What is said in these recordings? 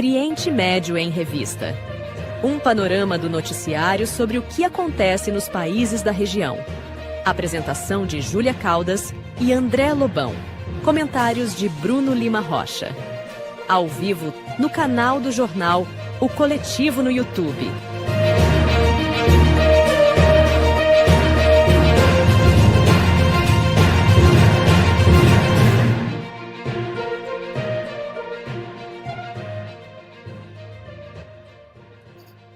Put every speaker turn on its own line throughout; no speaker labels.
Oriente Médio em Revista. Um panorama do noticiário sobre o que acontece nos países da região. Apresentação de Júlia Caldas e André Lobão. Comentários de Bruno Lima Rocha. Ao vivo, no canal do jornal O Coletivo no YouTube.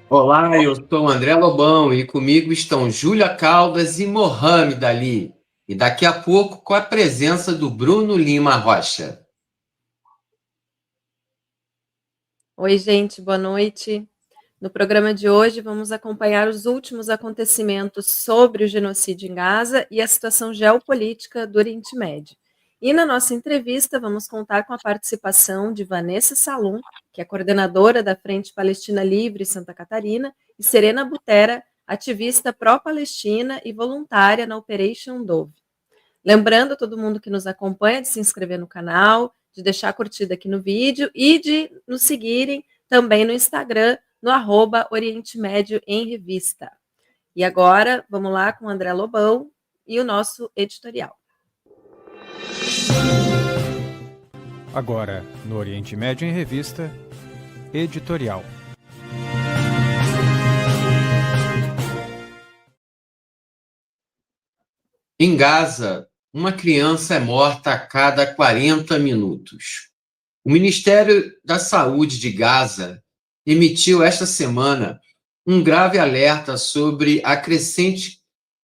Olá, eu sou André Lobão e comigo estão Júlia Caldas e Mohamed Ali. E daqui a pouco com a presença do Bruno Lima Rocha.
Oi, gente, boa noite. No programa de hoje vamos acompanhar os últimos acontecimentos sobre o genocídio em Gaza e a situação geopolítica do Oriente Médio. E na nossa entrevista vamos contar com a participação de Vanessa Salum, que é coordenadora da Frente Palestina Livre Santa Catarina, e Serena Butera, ativista pró-Palestina e voluntária na Operation Dove. Lembrando a todo mundo que nos acompanha de se inscrever no canal, de deixar a curtida aqui no vídeo e de nos seguirem também no Instagram, no @Oriente Médio em Revista. E agora, vamos lá com o André Lobão e o nosso editorial.
Agora, no Oriente Médio em Revista, editorial.
Em Gaza, uma criança é morta a cada 40 minutos. O Ministério da Saúde de Gaza emitiu esta semana um grave alerta sobre a crescente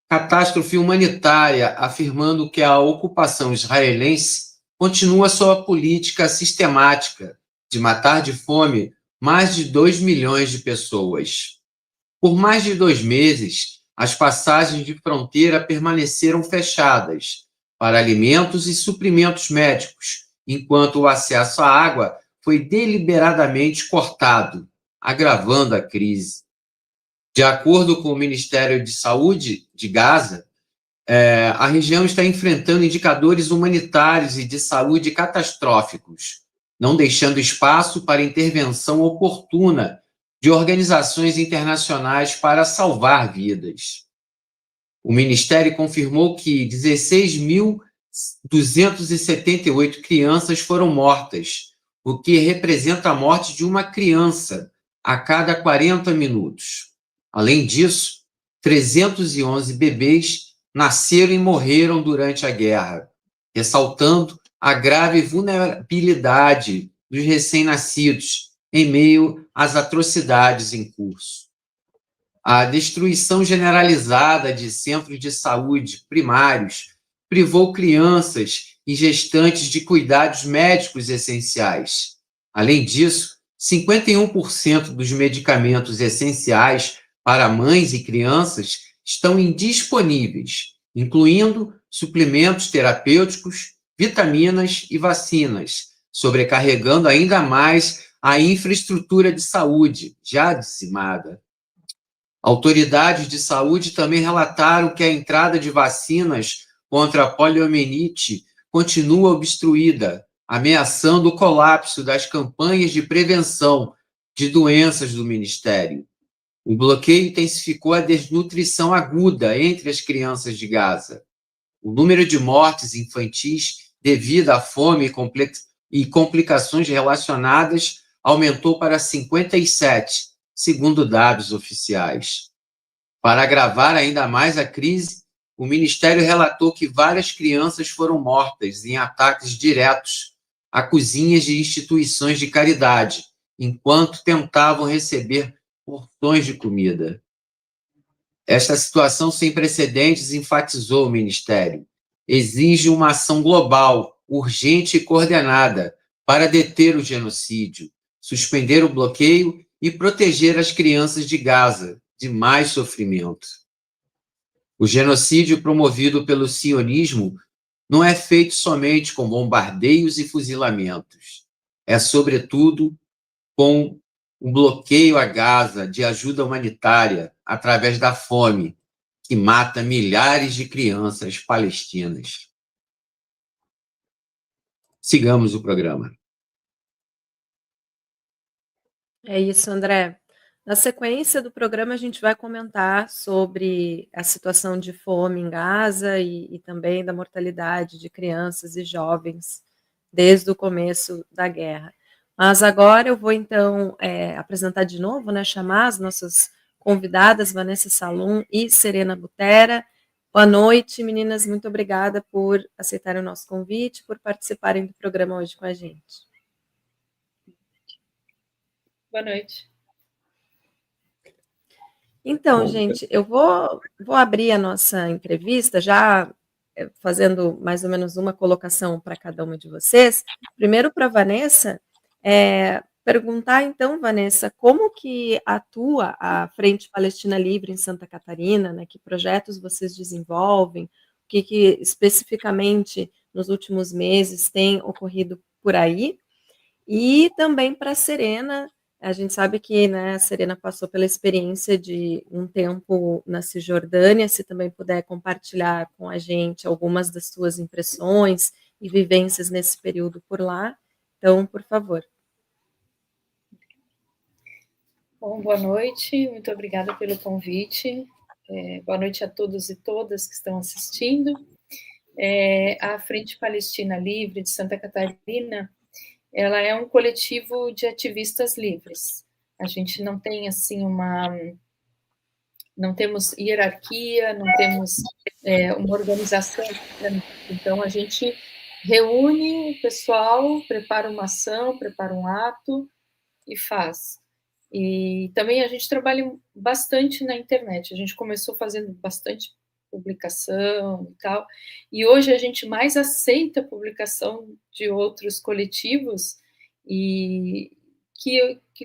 catástrofe humanitária, afirmando que a ocupação israelense continua sua política sistemática de matar de fome mais de 2 milhões de pessoas. Por mais de 2 meses, as passagens de fronteira permaneceram fechadas para alimentos e suprimentos médicos, enquanto o acesso à água foi deliberadamente cortado, agravando a crise. De acordo com o Ministério de Saúde de Gaza, a região está enfrentando indicadores humanitários e de saúde catastróficos, não deixando espaço para intervenção oportuna de organizações internacionais para salvar vidas. O Ministério confirmou que 16.278 crianças foram mortas, o que representa a morte de uma criança a cada 40 minutos. Além disso, 311 bebês nasceram e morreram durante a guerra, ressaltando a grave vulnerabilidade dos recém-nascidos em meio às atrocidades em curso. A destruição generalizada de centros de saúde primários privou crianças e gestantes de cuidados médicos essenciais. Além disso, 51% dos medicamentos essenciais para mães e crianças estão indisponíveis, incluindo suplementos terapêuticos, vitaminas e vacinas, sobrecarregando ainda mais a infraestrutura de saúde, já dizimada. Autoridades de saúde também relataram que a entrada de vacinas contra a poliomielite continua obstruída, ameaçando o colapso das campanhas de prevenção de doenças do Ministério. O bloqueio intensificou a desnutrição aguda entre as crianças de Gaza. O número de mortes infantis devido à fome e complicações relacionadas aumentou para 57, segundo dados oficiais. Para agravar ainda mais a crise, o Ministério relatou que várias crianças foram mortas em ataques diretos a cozinhas de instituições de caridade, enquanto tentavam receber porções de comida. Esta situação sem precedentes, enfatizou o Ministério, exige uma ação global, urgente e coordenada para deter o genocídio, suspender o bloqueio e proteger as crianças de Gaza de mais sofrimento. O genocídio promovido pelo sionismo não é feito somente com bombardeios e fuzilamentos. É, sobretudo, com um bloqueio a Gaza de ajuda humanitária através da fome, que mata milhares de crianças palestinas. Sigamos o programa.
É isso, André. Na sequência do programa, a gente vai comentar sobre a situação de fome em Gaza e também da mortalidade de crianças e jovens desde o começo da guerra. Mas agora eu vou, então, apresentar de novo, né, chamar as nossas convidadas, Vanessa Salum e Serena Butera. Boa noite, meninas. Muito obrigada por aceitarem o nosso convite, por participarem do programa hoje com a gente.
Boa noite.
Então, gente, eu vou abrir a nossa entrevista já fazendo mais ou menos uma colocação para cada uma de vocês. Primeiro para a Vanessa, perguntar então, Vanessa, como que atua a Frente Palestina Livre em Santa Catarina, né? Que projetos vocês desenvolvem, o que especificamente nos últimos meses tem ocorrido por aí? E também para a Serena, a gente sabe que, né, a Serena passou pela experiência de um tempo na Cisjordânia, se também puder compartilhar com a gente algumas das suas impressões e vivências nesse período por lá. Então, por favor.
Bom, boa noite, muito obrigada pelo convite. Boa noite a todos e todas que estão assistindo. A Frente Palestina Livre de Santa Catarina, ela é um coletivo de ativistas livres. A gente não tem, assim, não temos hierarquia, não temos uma organização. Então, a gente reúne o pessoal, prepara uma ação, prepara um ato e faz. E também a gente trabalha bastante na internet. A gente começou fazendo bastante publicação e tal, e hoje a gente mais aceita publicação de outros coletivos que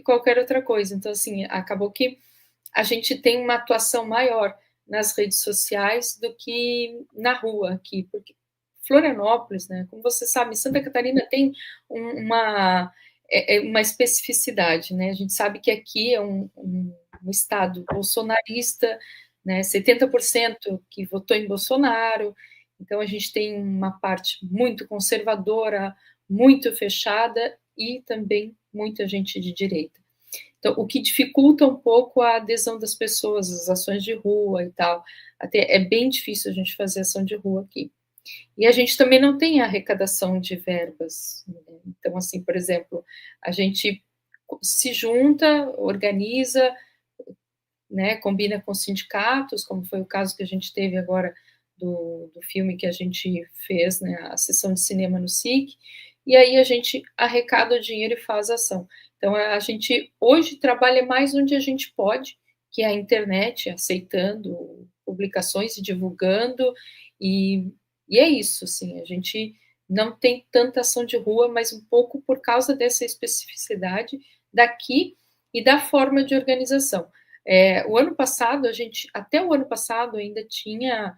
qualquer outra coisa. Então, assim, acabou que a gente tem uma atuação maior nas redes sociais do que na rua aqui, porque Florianópolis, né, como você sabe, Santa Catarina tem uma especificidade, né? A gente sabe que aqui é um estado bolsonarista, né? 70% que votou em Bolsonaro, então a gente tem uma parte muito conservadora, muito fechada e também muita gente de direita. Então, o que dificulta um pouco a adesão das pessoas, as ações de rua e tal. Até é bem difícil a gente fazer ação de rua aqui. E a gente também não tem arrecadação de verbas. Então, assim, por exemplo, a gente se junta, organiza, né, combina com sindicatos, como foi o caso que a gente teve agora do filme que a gente fez, né, a sessão de cinema no SIC, e aí a gente arrecada o dinheiro e faz a ação. Então, a gente hoje trabalha mais onde a gente pode, que é a internet, aceitando publicações e divulgando, e é isso, assim, a gente não tem tanta ação de rua, mas um pouco por causa dessa especificidade daqui e da forma de organização. O ano passado, até o ano passado ainda tinha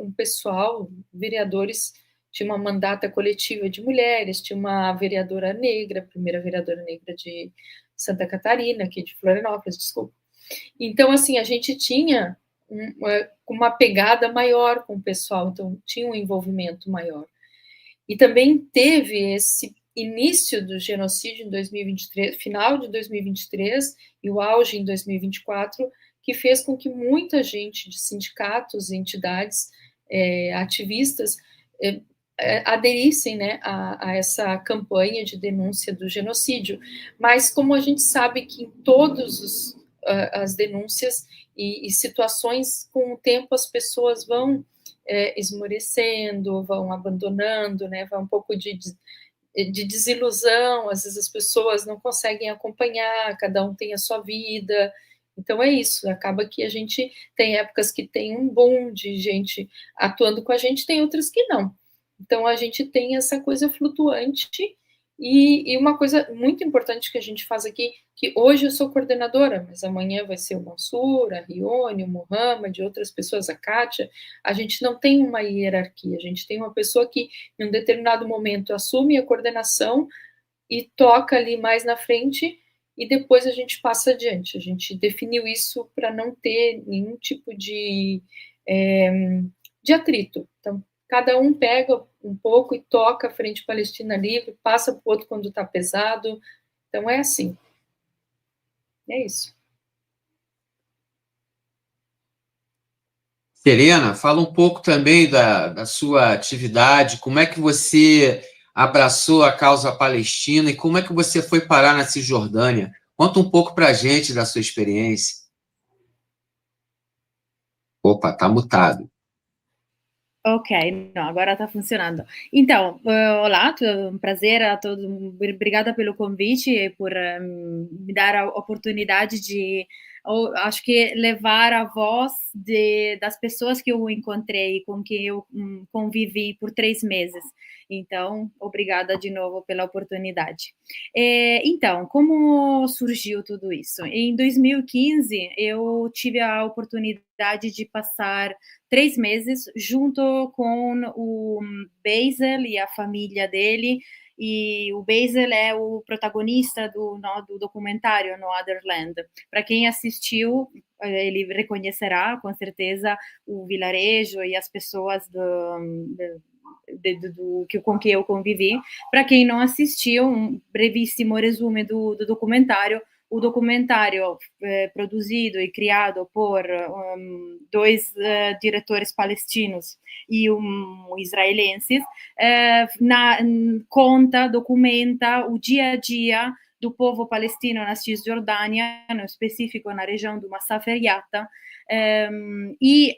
um pessoal, vereadores, tinha uma mandata coletiva de mulheres, tinha uma vereadora negra, a primeira vereadora negra de Santa Catarina, aqui de Florianópolis, desculpa. Então, assim, a gente tinha uma pegada maior com o pessoal, então tinha um envolvimento maior. E também teve esse início do genocídio em 2023, final de 2023 e o auge em 2024, que fez com que muita gente de sindicatos, entidades, ativistas, aderissem, né, a essa campanha de denúncia do genocídio. Mas como a gente sabe que em todas as denúncias e situações, com o tempo as pessoas vão esmorecendo, vão abandonando, né, vai um pouco de desilusão, às vezes as pessoas não conseguem acompanhar, cada um tem a sua vida. Então é isso, acaba que a gente tem épocas que tem um boom de gente atuando com a gente, tem outras que não. Então a gente tem essa coisa flutuante e uma coisa muito importante que a gente faz aqui, que hoje eu sou coordenadora, mas amanhã vai ser o Mansur, a Rione, o Mohamed, outras pessoas, a Kátia, a gente não tem uma hierarquia, a gente tem uma pessoa que em um determinado momento assume a coordenação e toca ali mais na frente e depois a gente passa adiante. A gente definiu isso para não ter nenhum tipo de atrito. Então, cada um pega um pouco e toca a Frente Palestina Livre, passa para o outro quando está pesado. Então, é assim. É isso.
Serena, fala um pouco também da sua atividade, como é que você abraçou a causa palestina e como é que você foi parar na Cisjordânia? Conta um pouco para a gente da sua experiência. Opa, tá mutado.
Ok, no, agora está funcionando. Então, olá, um prazer a todos, obrigada pelo convite e por me dar a oportunidade de, acho que levar a voz das pessoas que eu encontrei, com quem eu convivi por 3 meses. Então, obrigada de novo pela oportunidade. Então, como surgiu tudo isso? Em 2015, eu tive a oportunidade de passar 3 meses junto com o Basil e a família dele. E o Basil é o protagonista do documentário No Other Land. Para quem assistiu, ele reconhecerá com certeza o vilarejo e as pessoas com que eu convivi. Para quem não assistiu, um brevíssimo resumo do documentário. O documentário produzido e criado por 2 diretores palestinos e israelenses documenta o dia a dia do povo palestino na Cisjordânia, no específico na região do Masafer Yatta, e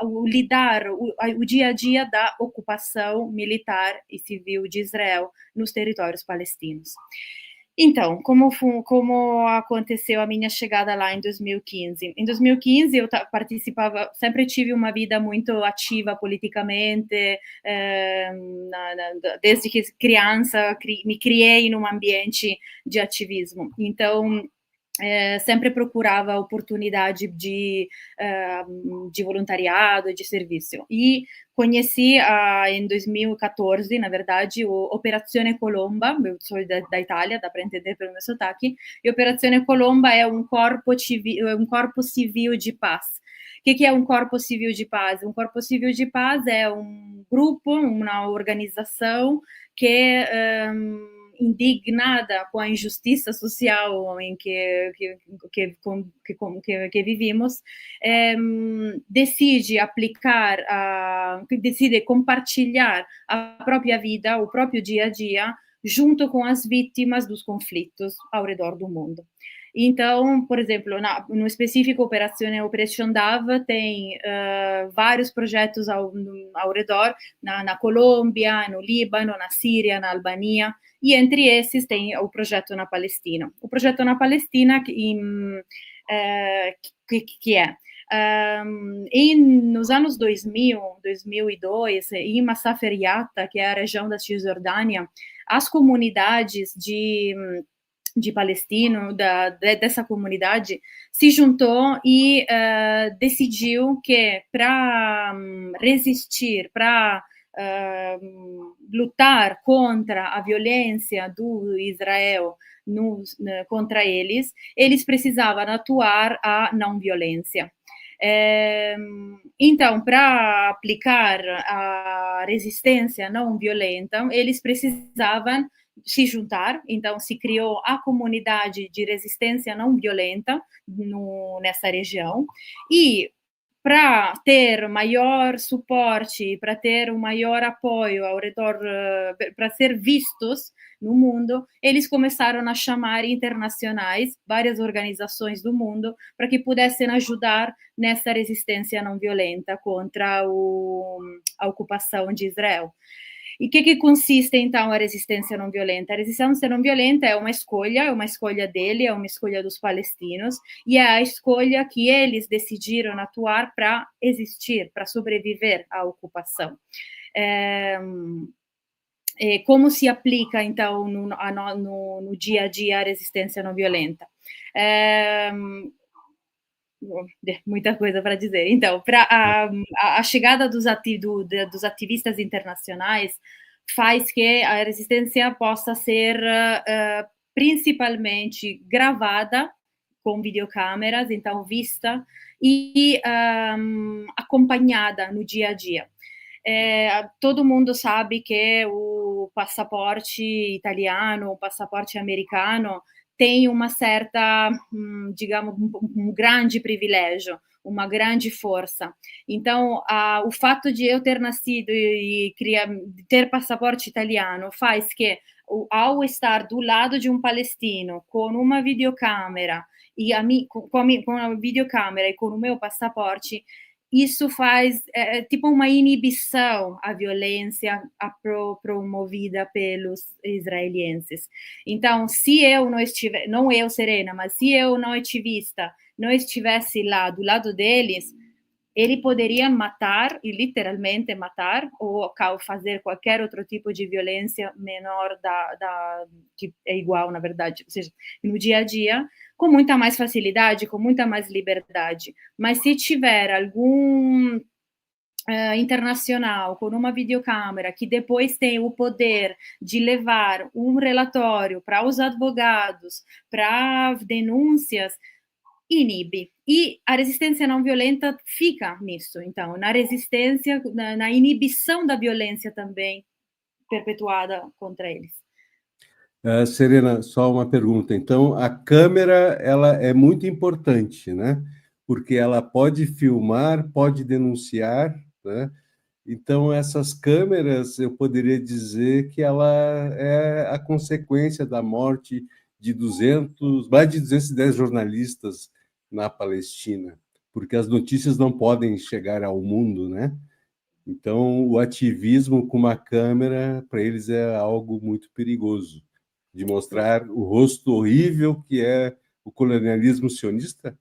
o dia a dia da ocupação militar e civil de Israel nos territórios palestinos. Então, como aconteceu a minha chegada lá em 2015? Em 2015 eu participava, sempre tive uma vida muito ativa politicamente, desde que criança me criei num ambiente de ativismo. Então, sempre procurava oportunidade de voluntariado, de serviço. E conheci em 2014, na verdade, o Operazione Colomba. Eu sou da Itália, dá para entender pelo meu sotaque. E Operazione Colomba é um corpo civil de paz. O que é um corpo civil de paz? Um corpo civil de paz é um grupo, uma organização que indignada com a injustiça social em que vivimos, decide compartilhar a própria vida, o próprio dia a dia, junto com as vítimas dos conflitos ao redor do mundo. Então, por exemplo, no específico Operation DAV tem vários projetos ao redor, na Colômbia, no Líbano, na Síria, na Albânia, e entre esses tem o projeto na Palestina. O projeto na Palestina, que é? Nos anos 2000, 2002, em Masafer Yatta, que é a região da Cisjordânia, as comunidades de palestino, dessa comunidade, se juntou e decidiu que para resistir, para lutar contra a violência do Israel contra eles precisavam atuar a não violência. Então, para aplicar a resistência não violenta, eles precisavam se juntar. Então se criou a comunidade de resistência não violenta nessa região, e para ter maior suporte, para ter um maior apoio ao redor, para ser vistos no mundo, eles começaram a chamar internacionais, várias organizações do mundo, para que pudessem ajudar nessa resistência não violenta contra a ocupação de Israel. E o que consiste, então, a resistência não violenta? A resistência não violenta é uma escolha dele, é uma escolha dos palestinos, e é a escolha que eles decidiram atuar para existir, para sobreviver à ocupação. Como se aplica, então, no dia a dia a resistência não violenta? Muita coisa para dizer. Então, a chegada dos ativistas internacionais faz que a resistência possa ser principalmente gravada com videocâmeras, então vista e acompanhada no dia a dia. Todo mundo sabe que o passaporte italiano, o passaporte americano tem uma certa, digamos, um grande privilégio, uma grande força. Então, o fato de eu ter nascido e ter passaporte italiano faz que, ao estar do lado de um palestino com uma videocamera com a videocamera e com o meu passaporte, isso faz tipo uma inibição à violência promovida pelos israelenses. Então, se eu não estiver, não eu, Serena, mas se eu, não ativista, não estivesse lá do lado deles, ele poderia matar, e literalmente matar, ou fazer qualquer outro tipo de violência menor que é igual, na verdade, ou seja, no dia a dia, com muita mais facilidade, com muita mais liberdade. Mas se tiver algum internacional com uma videocâmera que depois tem o poder de levar um relatório para os advogados, para denúncias, inibe. E a resistência não violenta fica nisso. Então, na resistência, na inibição da violência também perpetuada contra eles.
Serena, só uma pergunta. Então, a câmera, ela é muito importante, né? Porque ela pode filmar, pode denunciar, né? Então, essas câmeras, eu poderia dizer que ela é a consequência da morte de mais de 210 jornalistas na Palestina, porque as notícias não podem chegar ao mundo, né? Então, o ativismo com uma câmera, para eles, é algo muito perigoso, de mostrar o rosto horrível que é o colonialismo sionista.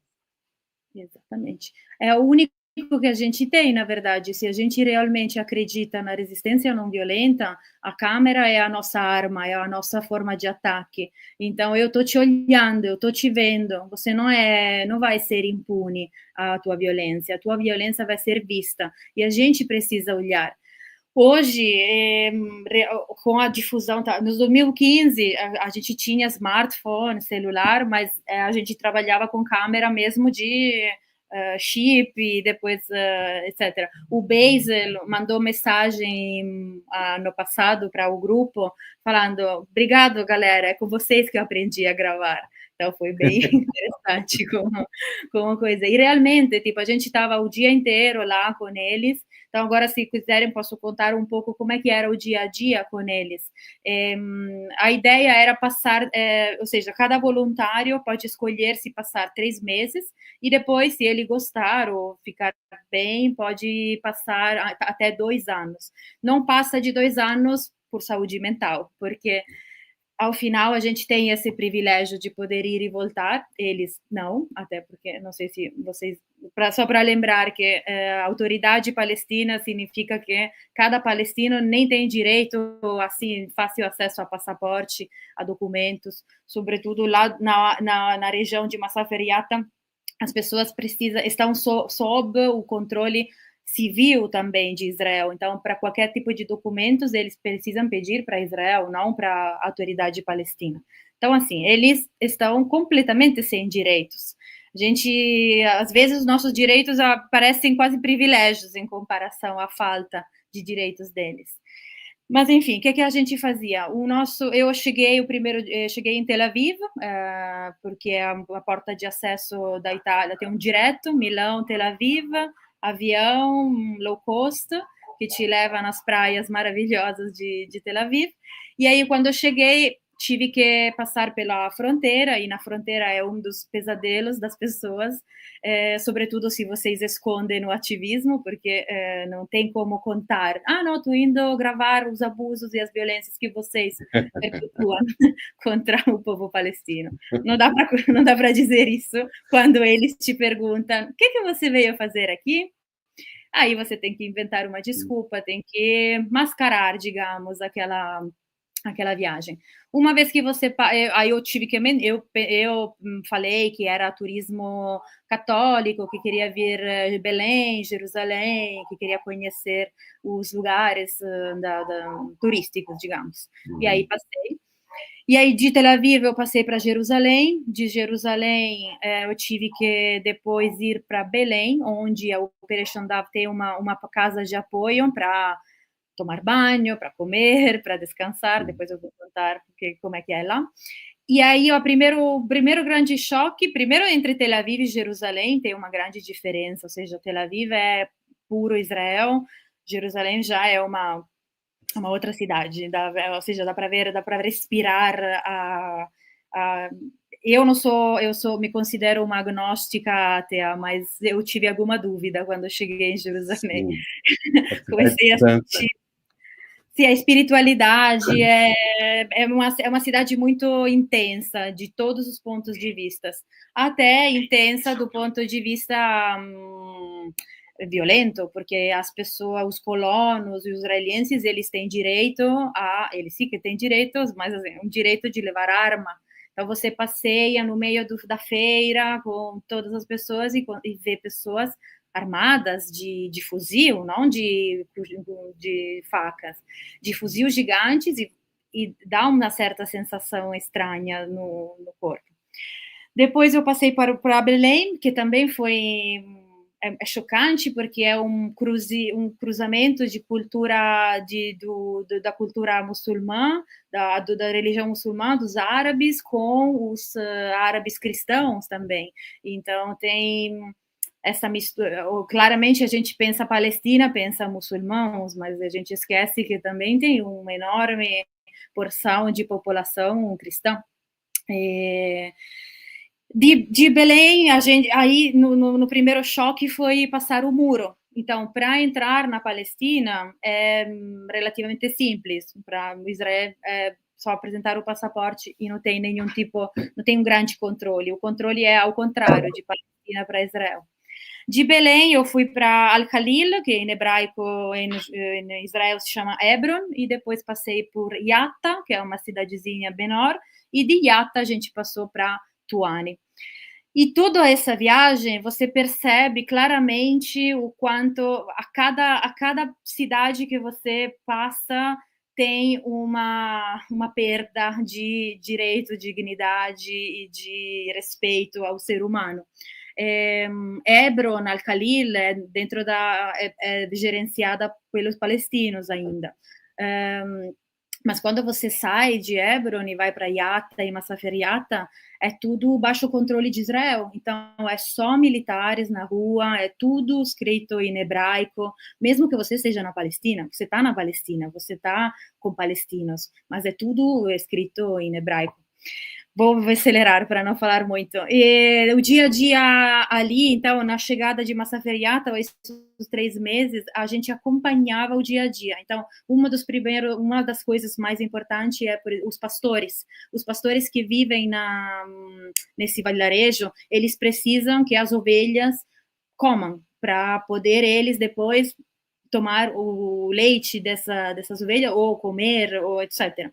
Exatamente. É o único que a gente tem, na verdade. Se a gente realmente acredita na resistência não violenta, a câmera é a nossa arma, é a nossa forma de ataque. Então, eu estou te olhando, eu estou te vendo, você não vai ser impune a tua violência vai ser vista, e a gente precisa olhar. Hoje, com a difusão, nos 2015, a gente tinha smartphone, celular, mas a gente trabalhava com câmera mesmo de chip, depois, etc. O Basil mandou mensagem no passado para o grupo, falando: obrigado, galera, é com vocês que eu aprendi a gravar. Então, foi bem interessante como coisa. E, realmente, tipo, a gente estava o dia inteiro lá com eles. Então, agora, se quiserem, posso contar um pouco como é que era o dia a dia com eles. A ideia era passar, ou seja, cada voluntário pode escolher se passar 3 meses, e depois, se ele gostar ou ficar bem, pode passar até 2 anos. Não passa de 2 anos por saúde mental, porque ao final a gente tem esse privilégio de poder ir e voltar, eles não, até porque, não sei se vocês, só para lembrar que a autoridade palestina significa que cada palestino nem tem direito, assim, fácil acesso a passaporte, a documentos, sobretudo lá na região de Masafer Yatta, as pessoas estão sob o controle civil também de Israel. Então, para qualquer tipo de documentos, eles precisam pedir para Israel, não para a autoridade palestina. Então, assim, eles estão completamente sem direitos. Às vezes, os nossos direitos parecem quase privilégios em comparação à falta de direitos deles. Mas, enfim, o que a gente fazia? Eu cheguei em Tel Aviv, porque é a porta de acesso da Itália, tem um direto, Milão, Tel Aviv, avião low cost, que te leva nas praias maravilhosas de Tel Aviv. E aí, quando eu cheguei, tive que passar pela fronteira, e na fronteira é um dos pesadelos das pessoas, sobretudo se vocês escondem o ativismo, porque não tem como contar. Não, estou indo gravar os abusos e as violências que vocês perpetuam contra o povo palestino. Não dá para dizer isso quando eles te perguntam: o que você veio fazer aqui? Aí você tem que inventar uma desculpa, tem que mascarar, digamos, aquela viagem. Uma vez que aí eu tive que eu falei que era turismo católico, que queria vir Belém, Jerusalém, que queria conhecer os lugares turísticos, digamos. E aí passei. E aí de Tel Aviv eu passei para Jerusalém. De Jerusalém eu tive que depois ir para Belém, onde a Operation Dav tem uma casa de apoio para tomar banho, para comer, para descansar. Depois eu vou contar como é que é lá. E aí, o primeiro grande choque, primeiro entre Tel Aviv e Jerusalém, tem uma grande diferença, ou seja, Tel Aviv é puro Israel, Jerusalém já é uma outra cidade, ou seja, dá para respirar eu me considero uma agnóstica atea, mas eu tive alguma dúvida quando cheguei em Jerusalém.
Sim,
Comecei a sentir. Sim, a espiritualidade é uma cidade muito intensa, de todos os pontos de vista. Até intensa do ponto de vista violento, porque as pessoas, os colonos e os israelenses, eles têm direito eles sim que têm direitos, mas assim, um direito de levar arma. Então, você passeia no meio da feira com todas as pessoas e vê pessoas armadas de fuzil, não de facas, de fuzil gigantes e dá uma certa sensação estranha no corpo. Depois eu passei para Belém, que também foi chocante, porque é um cruzamento de cultura da cultura muçulmana, da religião muçulmana, dos árabes, com os árabes cristãos também. Então, tem essa mistura. Claramente, a gente pensa Palestina, pensa muçulmanos, mas a gente esquece que também tem uma enorme porção de população cristã. De Belém, aí no primeiro choque foi passar o muro. Então, para entrar na Palestina é relativamente simples. Para Israel é só apresentar o passaporte e não tem não tem um grande controle. O controle é ao contrário, de Palestina para Israel. De Belém, eu fui para Al-Khalil, que em hebraico em Israel se chama Hebron, e depois passei por Yatta, que é uma cidadezinha menor, e de Yatta a gente passou para Tuane. E toda essa viagem, você percebe claramente o quanto a cada cidade que você passa tem uma perda de direito, dignidade e de respeito ao ser humano. Hebron, Al-Khalil, é gerenciada pelos palestinos ainda. Mas quando você sai de Hebron e vai para Yatta e Masafer Yatta, é tudo baixo controle de Israel. Então, é só militares na rua, é tudo escrito em hebraico. Mesmo que você esteja na Palestina, você está na Palestina, você está com palestinos, mas é tudo escrito em hebraico. Vou acelerar para não falar muito. E o dia a dia ali, então, na chegada de Masafer Yatta, esses 3 meses, a gente acompanhava o dia a dia. Então, uma das coisas mais importantes é os pastores. Os pastores que vivem nesse vilarejo, eles precisam que as ovelhas comam, para poder eles depois tomar o leite dessas ovelhas, ou comer, ou etc.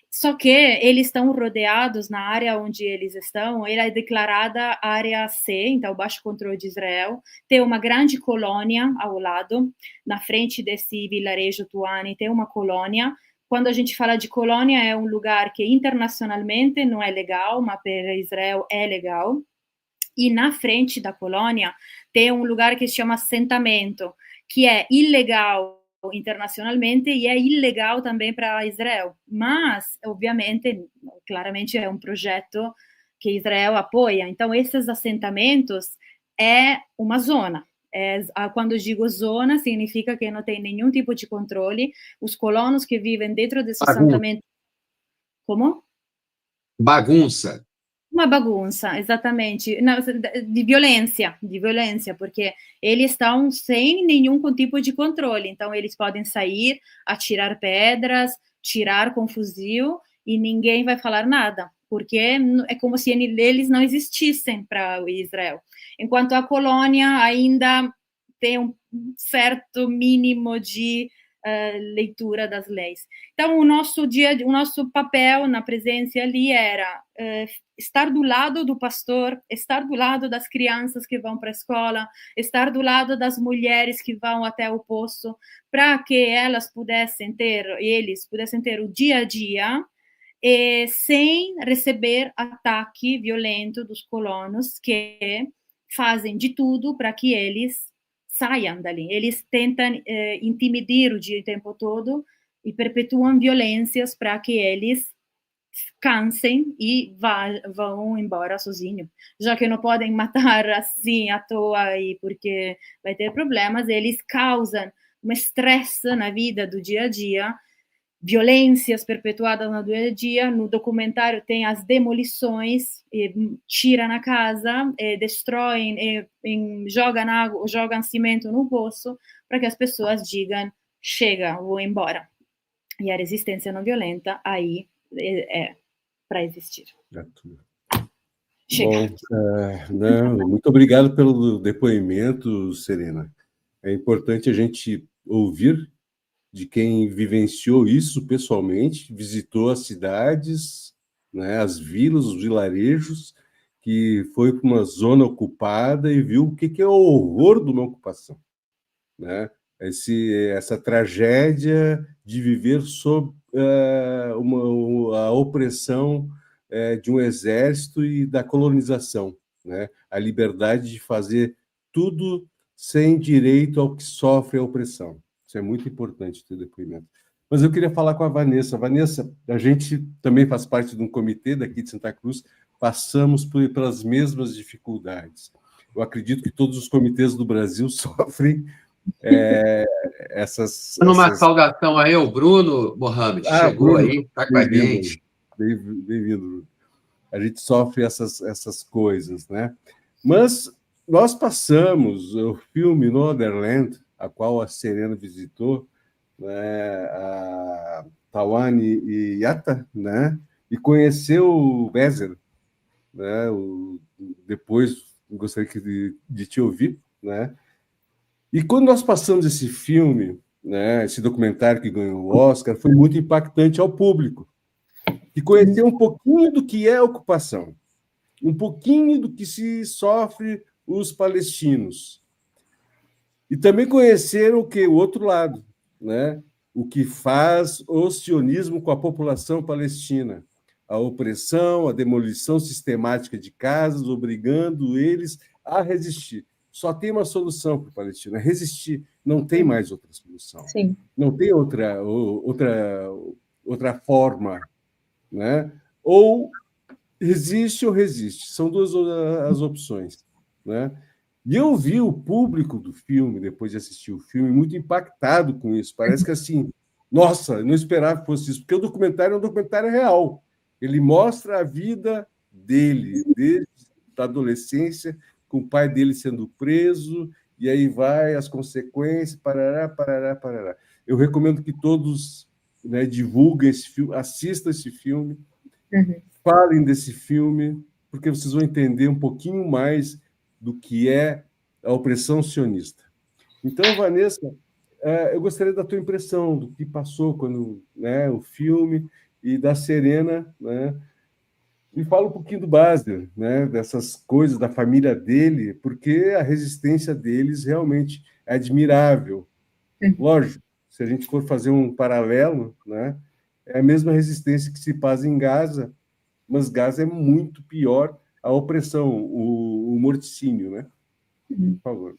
Só que eles estão rodeados na área onde eles estão, ela é declarada área C, então baixo controle de Israel. Tem uma grande colônia ao lado, na frente desse vilarejo Tuane, tem uma colônia. Quando a gente fala de colônia, é um lugar que internacionalmente não é legal, mas para Israel é legal. E na frente da colônia tem um lugar que se chama assentamento, que é ilegal internacionalmente e é ilegal também para Israel. Mas, obviamente, claramente é um projeto que Israel apoia. Então, esses assentamentos é uma zona. Quando eu digo zona, significa que não tem nenhum tipo de controle. Os colonos que vivem dentro desse assentamento... Como?
Bagunça.
Uma bagunça, exatamente, de violência, porque eles estão sem nenhum tipo de controle, então eles podem sair, atirar pedras, tirar com fuzil e ninguém vai falar nada, porque é como se eles não existissem para Israel. Enquanto a colônia ainda tem um certo mínimo de leitura das leis. Então, o nosso papel na presença ali era estar do lado do pastor, estar do lado das crianças que vão para a escola, estar do lado das mulheres que vão até o poço, para que eles pudessem ter o dia a dia sem receber ataque violento dos colonos que fazem de tudo para que eles saiam dali. Eles tentam intimidar o tempo todo e perpetuam violências para que eles cansem e vão embora sozinhos. Já que não podem matar assim à toa e porque vai ter problemas, eles causam um estresse na vida do dia a dia, violências perpetuadas no dia a dia. No documentário tem as demolições, tiram a casa, destroem, jogam água, jogam cimento no poço, para que as pessoas digam, chega, vou embora. E a resistência não violenta aí é para existir.
Bom, muito obrigado pelo depoimento, Serena. É importante a gente ouvir de quem vivenciou isso pessoalmente, visitou as cidades, né, as vilas, os vilarejos, que foi para uma zona ocupada e viu o que é o horror de uma ocupação, né? Essa tragédia de viver sob a opressão de um exército e da colonização, né? A liberdade de fazer tudo sem direito ao que sofre a opressão. Isso é muito importante ter depoimento. Mas eu queria falar com a Vanessa. Vanessa, a gente também faz parte de um comitê daqui de Santa Cruz, passamos pelas mesmas dificuldades. Eu acredito que todos os comitês do Brasil sofrem
Numa saudação aí, o Bruno Mohamed chegou Bruno, aí, está com a gente.
Bem-vindo, Bruno. A gente sofre essas coisas, né? Mas nós passamos o filme Northernland, a qual a Serena visitou, né, a Tawane e Yatta, né, e conheceu o Weser, né, depois gostaria de te ouvir, né? E quando nós passamos esse filme, né, esse documentário que ganhou o Oscar, foi muito impactante ao público, que conheceu um pouquinho do que é a ocupação, um pouquinho do que se sofre os palestinos. E também conheceram o outro lado, né? O que faz o sionismo com a população palestina, a opressão, a demolição sistemática de casas, obrigando eles a resistir. Só tem uma solução para o palestino, é resistir. Não tem mais outra solução.
Sim.
Não tem outra forma, né? Ou resiste ou resiste. São duas as opções, né? E eu vi o público do filme, depois de assistir o filme, muito impactado com isso. Parece que assim, nossa, eu não esperava que fosse isso, porque o documentário é um documentário real. Ele mostra a vida dele, desde a adolescência, com o pai dele sendo preso, e aí vai as consequências, parará, parará, parará. Eu recomendo que todos, né, divulguem esse filme, assistam esse filme, falem desse filme, porque vocês vão entender um pouquinho mais do que é a opressão sionista. Então, Vanessa, eu gostaria da tua impressão do que passou quando, né, o filme, e da Serena, né? Me fala um pouquinho do Basler, né, dessas coisas da família dele, porque a resistência deles realmente é admirável. Lógico, se a gente for fazer um paralelo, né, é a mesma resistência que se faz em Gaza, mas Gaza é muito pior a opressão, o morticínio, né? Por favor.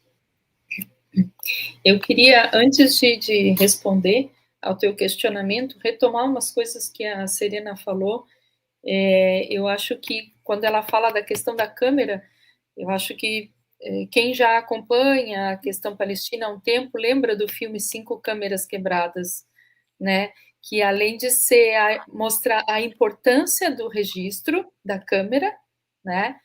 Eu queria, antes de responder ao teu questionamento, retomar umas coisas que a Serena falou. Eu acho que, quando ela fala da questão da câmera, eu acho que quem já acompanha a questão palestina há um tempo lembra do filme 5 Câmeras Quebradas, né? Que, além de mostrar a importância do registro da câmera, né,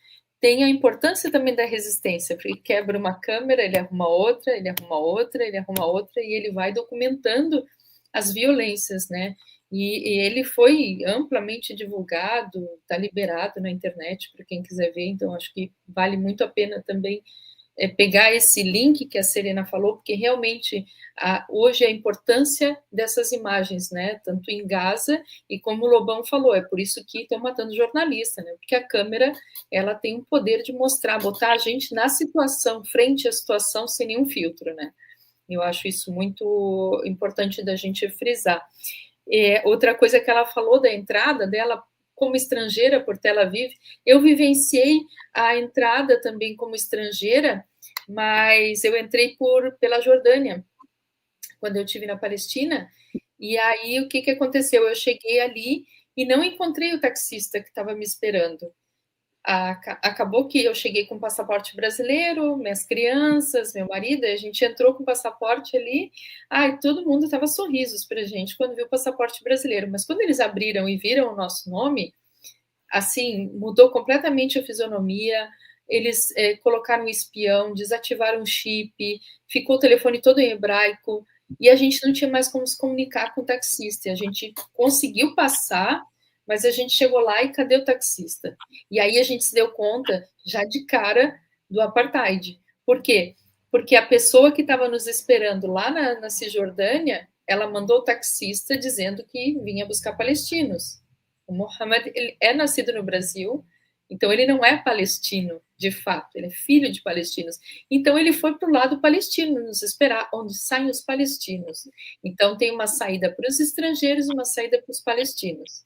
tem a importância também da resistência, porque quebra uma câmera, ele arruma outra, ele arruma outra, ele arruma outra, e ele vai documentando as violências, né? E ele foi amplamente divulgado, está liberado na internet para quem quiser ver, então acho que vale muito a pena também pegar esse link que a Serena falou, porque realmente hoje a importância dessas imagens, né, tanto em Gaza, e como o Lobão falou, é por isso que estão matando jornalista, né, porque a câmera, ela tem um poder de mostrar, botar a gente na situação, frente à situação, sem nenhum filtro, né. Eu acho isso muito importante da gente frisar. Outra coisa que ela falou da entrada dela como estrangeira por Tel Aviv, eu vivenciei a entrada também como estrangeira, mas eu entrei pela Jordânia, quando eu estive na Palestina, e aí o que aconteceu? Eu cheguei ali e não encontrei o taxista que estava me esperando. Acabou que eu cheguei com passaporte brasileiro, minhas crianças, meu marido, a gente entrou com o passaporte ali, todo mundo tava sorrisos pra gente quando viu o passaporte brasileiro, mas quando eles abriram e viram o nosso nome, assim, mudou completamente a fisionomia, eles colocaram um espião, desativaram o chip, ficou o telefone todo em hebraico, e a gente não tinha mais como se comunicar com o taxista, a gente conseguiu passar, mas a gente chegou lá e cadê o taxista? E aí a gente se deu conta, já de cara, do apartheid. Por quê? Porque a pessoa que estava nos esperando lá na Cisjordânia, ela mandou o taxista dizendo que vinha buscar palestinos. O Mohammed, ele é nascido no Brasil, então ele não é palestino, de fato, ele é filho de palestinos. Então ele foi para o lado palestino, nos esperar, onde saem os palestinos. Então tem uma saída para os estrangeiros e uma saída para os palestinos.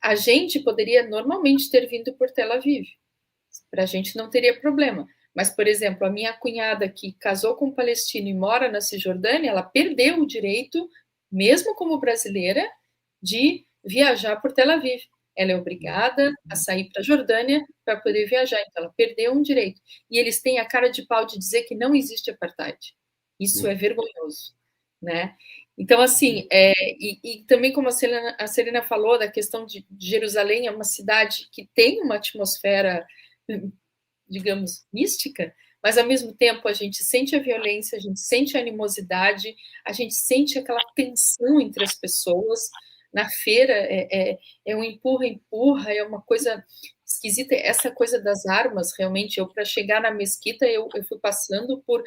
A gente poderia normalmente ter vindo por Tel Aviv, para a gente não teria problema. Mas, por exemplo, a minha cunhada que casou com um palestino e mora na Cisjordânia, ela perdeu o direito, mesmo como brasileira, de viajar por Tel Aviv. Ela é obrigada a sair para a Jordânia para poder viajar, então ela perdeu um direito. E eles têm a cara de pau de dizer que não existe apartheid. Isso é vergonhoso, né? Então, assim, e também como a Serena falou, da questão de Jerusalém, é uma cidade que tem uma atmosfera, digamos, mística, mas ao mesmo tempo a gente sente a violência, a gente sente a animosidade, a gente sente aquela tensão entre as pessoas. Na feira é um empurra-empurra, é uma coisa esquisita. Essa coisa das armas, realmente, eu para chegar na mesquita, eu fui passando por...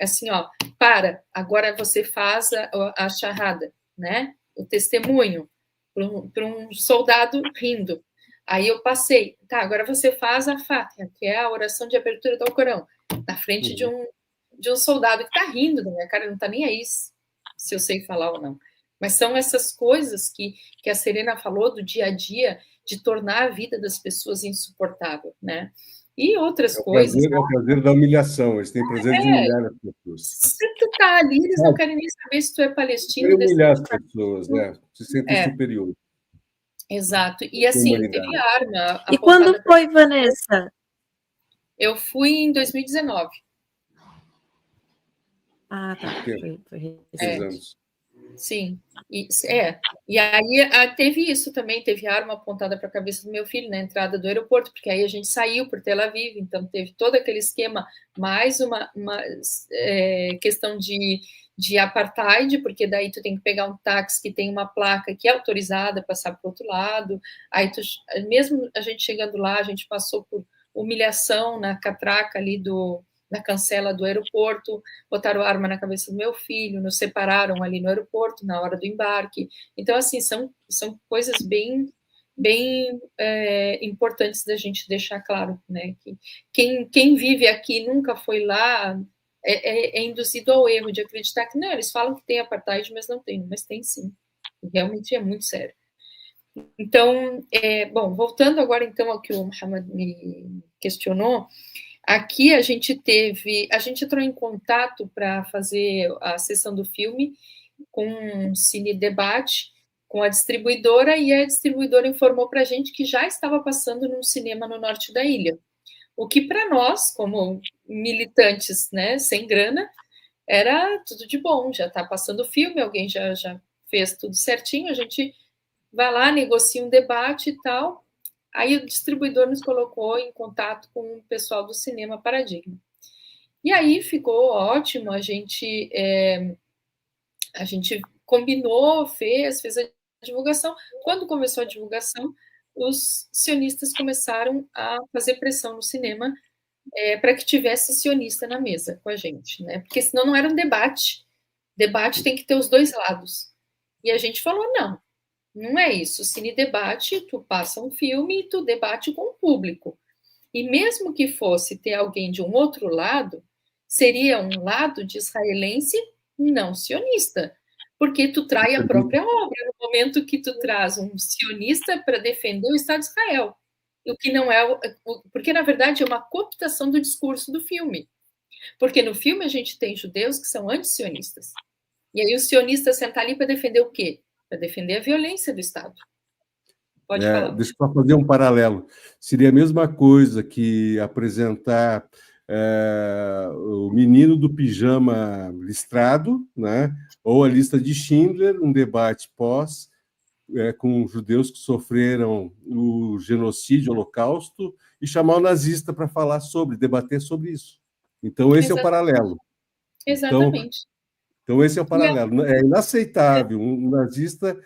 assim, agora você faz a charrada, né? O testemunho para um soldado rindo. Aí eu passei, agora você faz a Fátia, que é a oração de abertura do Alcorão, na frente de um soldado que está rindo da minha cara, não está nem aí se eu sei falar ou não. Mas são essas coisas que a Serena falou do dia a dia, de tornar a vida das pessoas insuportável, né? E outras coisas.
É o prazer da humilhação, eles têm prazer de humilhar as pessoas.
Se tu tá ali, eles não querem nem saber se tu é palestino.
Querem humilhar as pessoas, né? Se sentem superiores.
Exato. E assim, teve arma.
E quando foi, Vanessa?
Eu fui em 2019.
Tá. Foi
6 anos.
Sim, e aí teve isso também, teve arma apontada para a cabeça do meu filho na entrada do aeroporto, porque aí a gente saiu por Tel Aviv, então teve todo aquele esquema, mais uma questão de apartheid, porque daí tu tem que pegar um táxi que tem uma placa que é autorizada a passar para o outro lado, aí mesmo a gente chegando lá, a gente passou por humilhação na catraca ali na cancela do aeroporto, botaram arma na cabeça do meu filho, nos separaram ali no aeroporto na hora do embarque. Então, assim, são coisas bem importantes da gente deixar claro, né? Que quem vive aqui nunca foi lá é induzido ao erro de acreditar que não, eles falam que tem apartheid, mas não tem, mas tem sim. Realmente é muito sério. Então, bom, voltando agora então ao que o Mohamed me questionou, aqui a gente entrou em contato para fazer a sessão do filme com um cine debate com a distribuidora, e a distribuidora informou para a gente que já estava passando num cinema no norte da ilha. O que para nós, como militantes, né, sem grana, era tudo de bom, já está passando o filme, alguém já fez tudo certinho, a gente vai lá, negocia um debate e tal. Aí o distribuidor nos colocou em contato com o pessoal do Cinema Paradigma. E aí ficou ótimo, a gente combinou, fez a divulgação. Quando começou a divulgação, os sionistas começaram a fazer pressão no cinema para que tivesse sionista na mesa com a gente, né? Porque senão não era um debate. Debate tem que ter os dois lados. E a gente falou, não é isso. O cine debate, tu passa um filme e tu debate com o público. E mesmo que fosse ter alguém de um outro lado, seria um lado de israelense não sionista, porque tu trai a própria obra no momento que tu traz um sionista para defender o Estado de Israel. O que não é, porque na verdade é uma cooptação do discurso do filme. Porque no filme a gente tem judeus que são anti-sionistas. E aí os sionistas sentam ali para defender o quê? para defender a violência do Estado. Pode falar.
Deixa eu só fazer um paralelo. Seria a mesma coisa que apresentar o menino do pijama listrado, né? Ou a lista de Schindler, um debate com judeus que sofreram o genocídio, o holocausto, e chamar o nazista para falar debater sobre isso. Então, esse é o paralelo.
Exatamente.
Então, esse é o paralelo. É inaceitável um nazista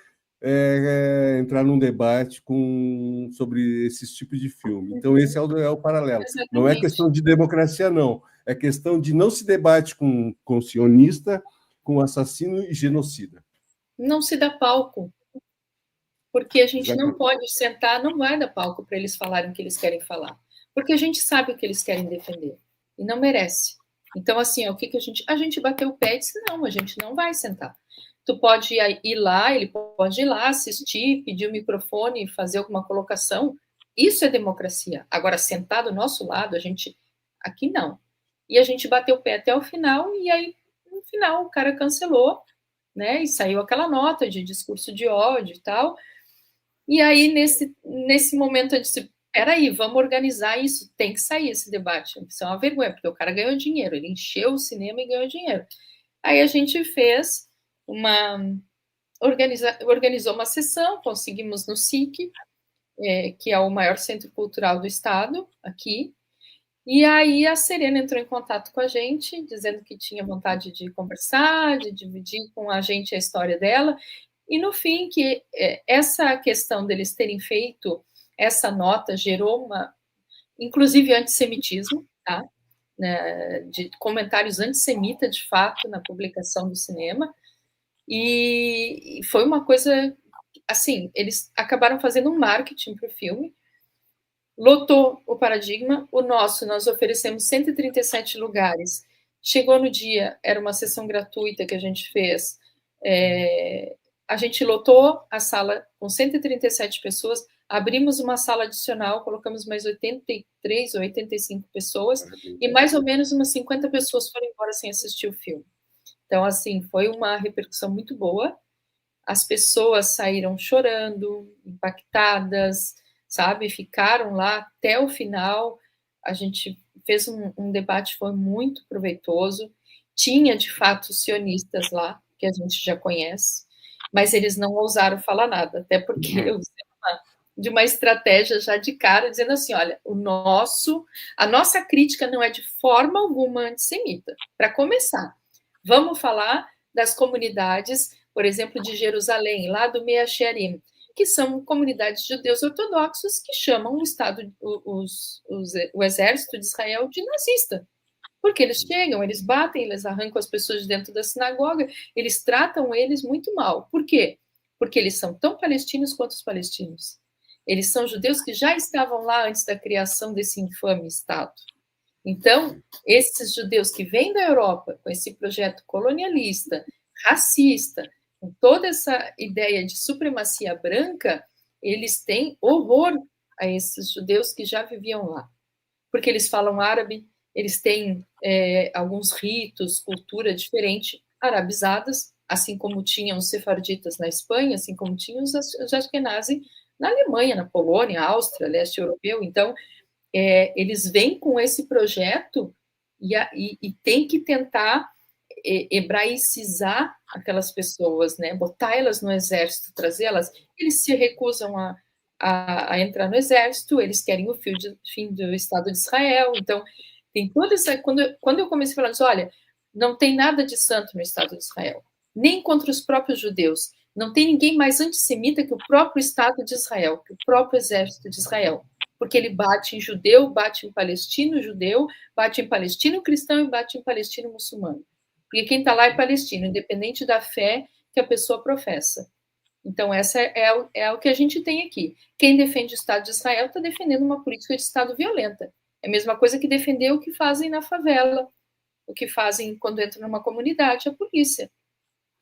entrar num debate sobre esses tipos de filme. Então, esse é o paralelo.
Exatamente.
Não é questão de democracia, não. É questão de não se debate com sionista, com assassino e genocida.
Não se dá palco. Porque a gente não pode sentar, não vai dar palco para eles falarem o que eles querem falar. Porque a gente sabe o que eles querem defender. E não merece. Então, assim, o que a gente bateu o pé e disse, não, a gente não vai sentar. Tu pode ir lá, ele pode ir lá, assistir, pedir o microfone e fazer alguma colocação. Isso é democracia. Agora, sentar do nosso lado, aqui não. E a gente bateu o pé até o final, e aí, no final, o cara cancelou, né? E saiu aquela nota de discurso de ódio e tal. E aí, nesse momento, eu disse, peraí, vamos organizar isso, tem que sair esse debate. Isso é uma vergonha, porque o cara ganhou dinheiro, ele encheu o cinema e ganhou dinheiro. Aí a gente organizou uma sessão, conseguimos no SIC, que é o maior centro cultural do estado, aqui, e aí a Serena entrou em contato com a gente, dizendo que tinha vontade de conversar, de dividir com a gente a história dela, e no fim, que essa questão deles terem feito essa nota gerou inclusive, antissemitismo, tá? De comentários antissemitas, de fato, na publicação do cinema, e foi uma coisa, assim, eles acabaram fazendo um marketing para o filme, lotou o Paradigma, nós oferecemos 137 lugares, chegou no dia, era uma sessão gratuita que a gente fez, a gente lotou a sala com 137 pessoas, abrimos uma sala adicional, colocamos mais 83 ou 85 pessoas, e mais ou menos umas 50 pessoas foram embora sem assistir o filme. Então, assim, foi uma repercussão muito boa, as pessoas saíram chorando, impactadas, sabe, ficaram lá até o final, a gente fez um debate, foi muito proveitoso, tinha, de fato, sionistas lá, que a gente já conhece, mas eles não ousaram falar nada, até porque eu usei de uma estratégia já de cara, dizendo assim, olha, a nossa crítica não é de forma alguma antissemita. Para começar, vamos falar das comunidades, por exemplo, de Jerusalém, lá do Mea Shearim, que são comunidades de judeus ortodoxos que chamam o Estado, o exército de Israel de nazista. Porque eles chegam, eles batem, eles arrancam as pessoas de dentro da sinagoga, eles tratam eles muito mal. Por quê? Porque eles são tão palestinos quanto os palestinos. Eles são judeus que já estavam lá antes da criação desse infame Estado. Então, esses judeus que vêm da Europa com esse projeto colonialista, racista, com toda essa ideia de supremacia branca, eles têm horror a esses judeus que já viviam lá. Porque eles falam árabe, eles têm alguns ritos, cultura diferente, arabizadas, assim como tinham os sefarditas na Espanha, assim como tinham os ashkenazi na Alemanha, na Polônia, Áustria, leste europeu. Então, eles vêm com esse projeto e tem que tentar hebraicizar aquelas pessoas, né? Botar elas no exército, trazê-las. Eles se recusam a entrar no exército, eles querem o fim do Estado de Israel. Então, tem toda essa... Quando eu comecei falando, olha, não tem nada de santo no Estado de Israel, nem contra os próprios judeus. Não tem ninguém mais antissemita que o próprio Estado de Israel, que o próprio exército de Israel. Porque ele bate em judeu, bate em palestino judeu, bate em palestino cristão e bate em palestino muçulmano. Porque quem está lá é palestino, independente da fé que a pessoa professa. Então, essa é o que a gente tem aqui. Quem defende o Estado de Israel está defendendo uma política de Estado violenta. É a mesma coisa que defender o que fazem na favela, o que fazem quando entram numa comunidade, a polícia.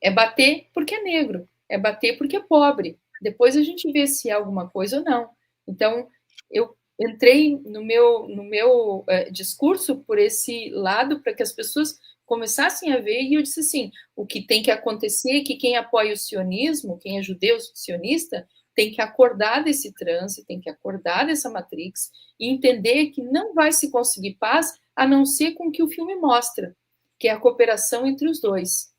É bater porque é negro, é bater porque é pobre. Depois a gente vê se é alguma coisa ou não. Então, eu entrei no meu discurso por esse lado para que as pessoas começassem a ver, e eu disse assim, o que tem que acontecer é que quem apoia o sionismo, quem é judeu sionista, tem que acordar desse transe, tem que acordar dessa matrix e entender que não vai se conseguir paz a não ser com o que o filme mostra, que é a cooperação entre os dois,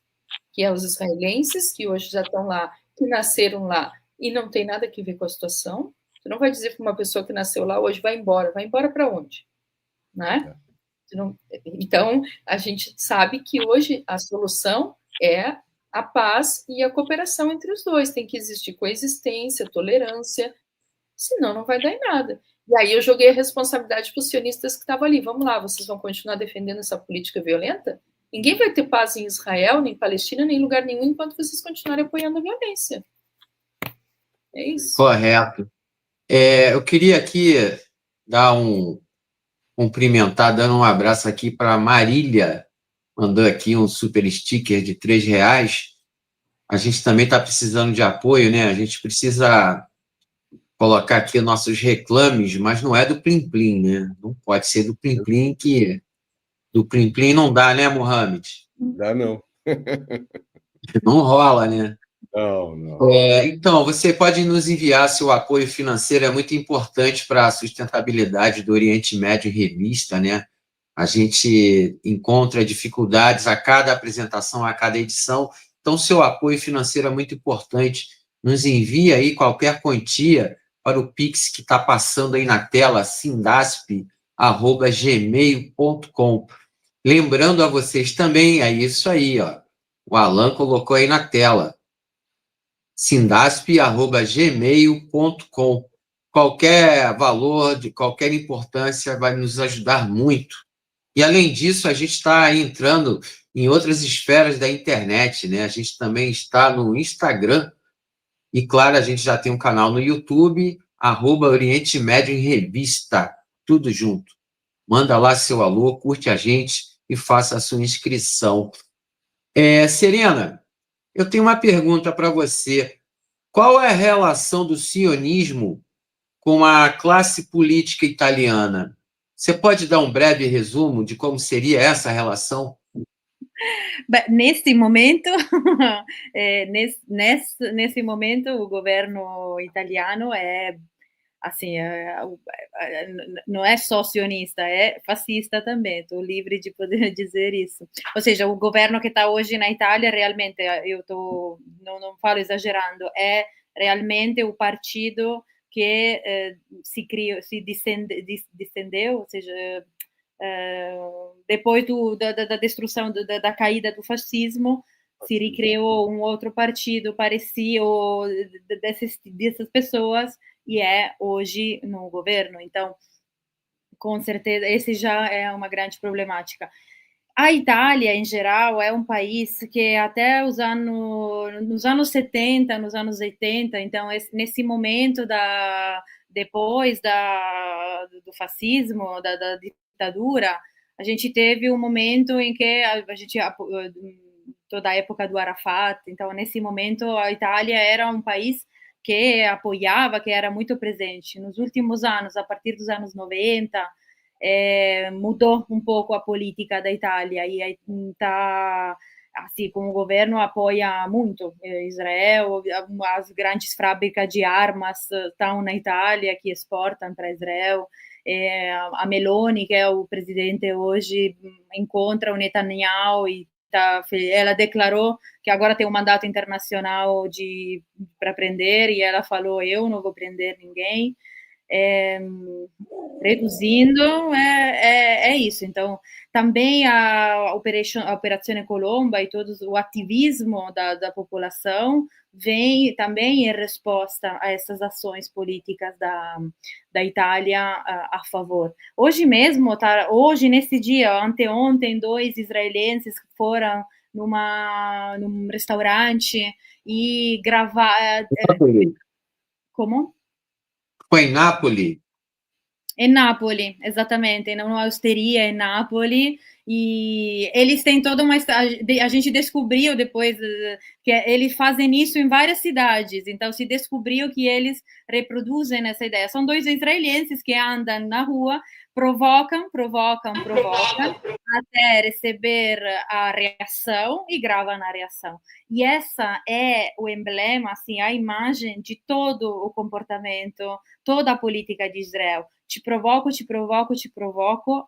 que é os israelenses, que hoje já estão lá, que nasceram lá e não tem nada a ver com a situação. Você não vai dizer para uma pessoa que nasceu lá hoje, vai embora para onde? Né? Então, a gente sabe que hoje a solução é a paz e a cooperação entre os dois. Tem que existir coexistência, tolerância, senão não vai dar em nada. E aí eu joguei a responsabilidade para os sionistas que estavam ali. Vamos lá, vocês vão continuar defendendo essa política violenta? Ninguém vai ter paz em Israel, nem Palestina, nem lugar nenhum, enquanto vocês continuarem apoiando a violência. É isso.
Correto. Eu queria aqui dar cumprimentar, dando um abraço aqui para a Marília, mandou aqui um super sticker de R$3. A gente também está precisando de apoio, né? A gente precisa colocar aqui nossos reclames, mas não é do Plim Plim, né? Não pode ser do Plim Plim, que do Plim Plim não dá, né, Mohamed?
Dá não.
Não rola, né?
Não.
Então, você pode nos enviar seu apoio financeiro, é muito importante para a sustentabilidade do Oriente Médio em Revista, né? A gente encontra dificuldades a cada apresentação, a cada edição, então seu apoio financeiro é muito importante. Nos envia aí qualquer quantia para o Pix que está passando aí na tela, sindasp@gmail.com. Lembrando a vocês também, é isso aí, ó, o Alan colocou aí na tela, sindasp@gmail.com. Qualquer valor, de qualquer importância, vai nos ajudar muito. E, além disso, a gente está entrando em outras esferas da internet, né? A gente também está no Instagram e, claro, a gente já tem um canal no YouTube, @Oriente Médio em Revista, tudo junto. Manda lá seu alô, curte a gente e faça a sua inscrição. Serena, eu tenho uma pergunta para você. Qual é a relação do sionismo com a classe política italiana? Você pode dar um breve resumo de como seria essa relação?
Beh, nesse momento, nesse momento, o governo italiano é assim, não é só sionista, é fascista também, estou livre de poder dizer isso. Ou seja, o governo que está hoje na Itália, realmente, não falo exagerando, é realmente o partido que se distendeu, ou seja, depois da destruição, da caída do fascismo, se recriou um outro partido parecido dessas pessoas e é hoje no governo. Então, com certeza, esse já é uma grande problemática. A Itália, em geral, é um país que até nos anos 70, nos anos 80, então, nesse momento depois do fascismo, da ditadura, a gente teve um momento em que a gente, toda a época do Arafat, então, nesse momento, a Itália era um país que apoiava, que era muito presente. Nos últimos anos, a partir dos anos 90, mudou um pouco a política da Itália e está, assim, como o governo apoia muito Israel, as grandes fábricas de armas estão na Itália, que exportam para Israel. A Meloni, que é o presidente hoje, encontra o Netanyahu e ela declarou que agora tem um mandato internacional para prender e ela falou, eu não vou prender ninguém. Reduzindo, é isso. Então, também a Operação Colomba e todo o ativismo da população vem também em resposta a essas ações políticas da Itália a favor. Hoje mesmo, hoje nesse dia, anteontem, 2 israelenses foram num restaurante e gravar... Como?
Foi em Nápoles?
Em Nápoles, exatamente, numa osteria em Nápoles, e eles têm toda uma... A gente descobriu depois que eles fazem isso em várias cidades. Então, se descobriu que eles reproduzem essa ideia. São dois israelenses que andam na rua, provocam, até receber a reação e gravam a reação. E essa é o emblema, assim, a imagem de todo o comportamento, toda a política de Israel. Te provoco,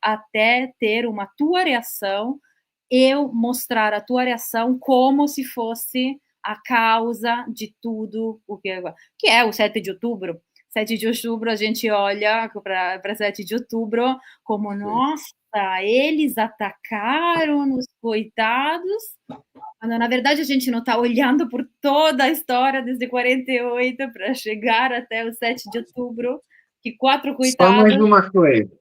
até ter uma tua reação, eu mostrar a tua reação como se fosse a causa de tudo o que é o 7 de outubro. 7 de outubro, a gente olha para 7 de outubro como, nossa, eles atacaram os coitados, quando na verdade a gente não está olhando por toda a história desde 48 para chegar até o 7 de outubro, que 4 coitados...
Só mais uma coisa.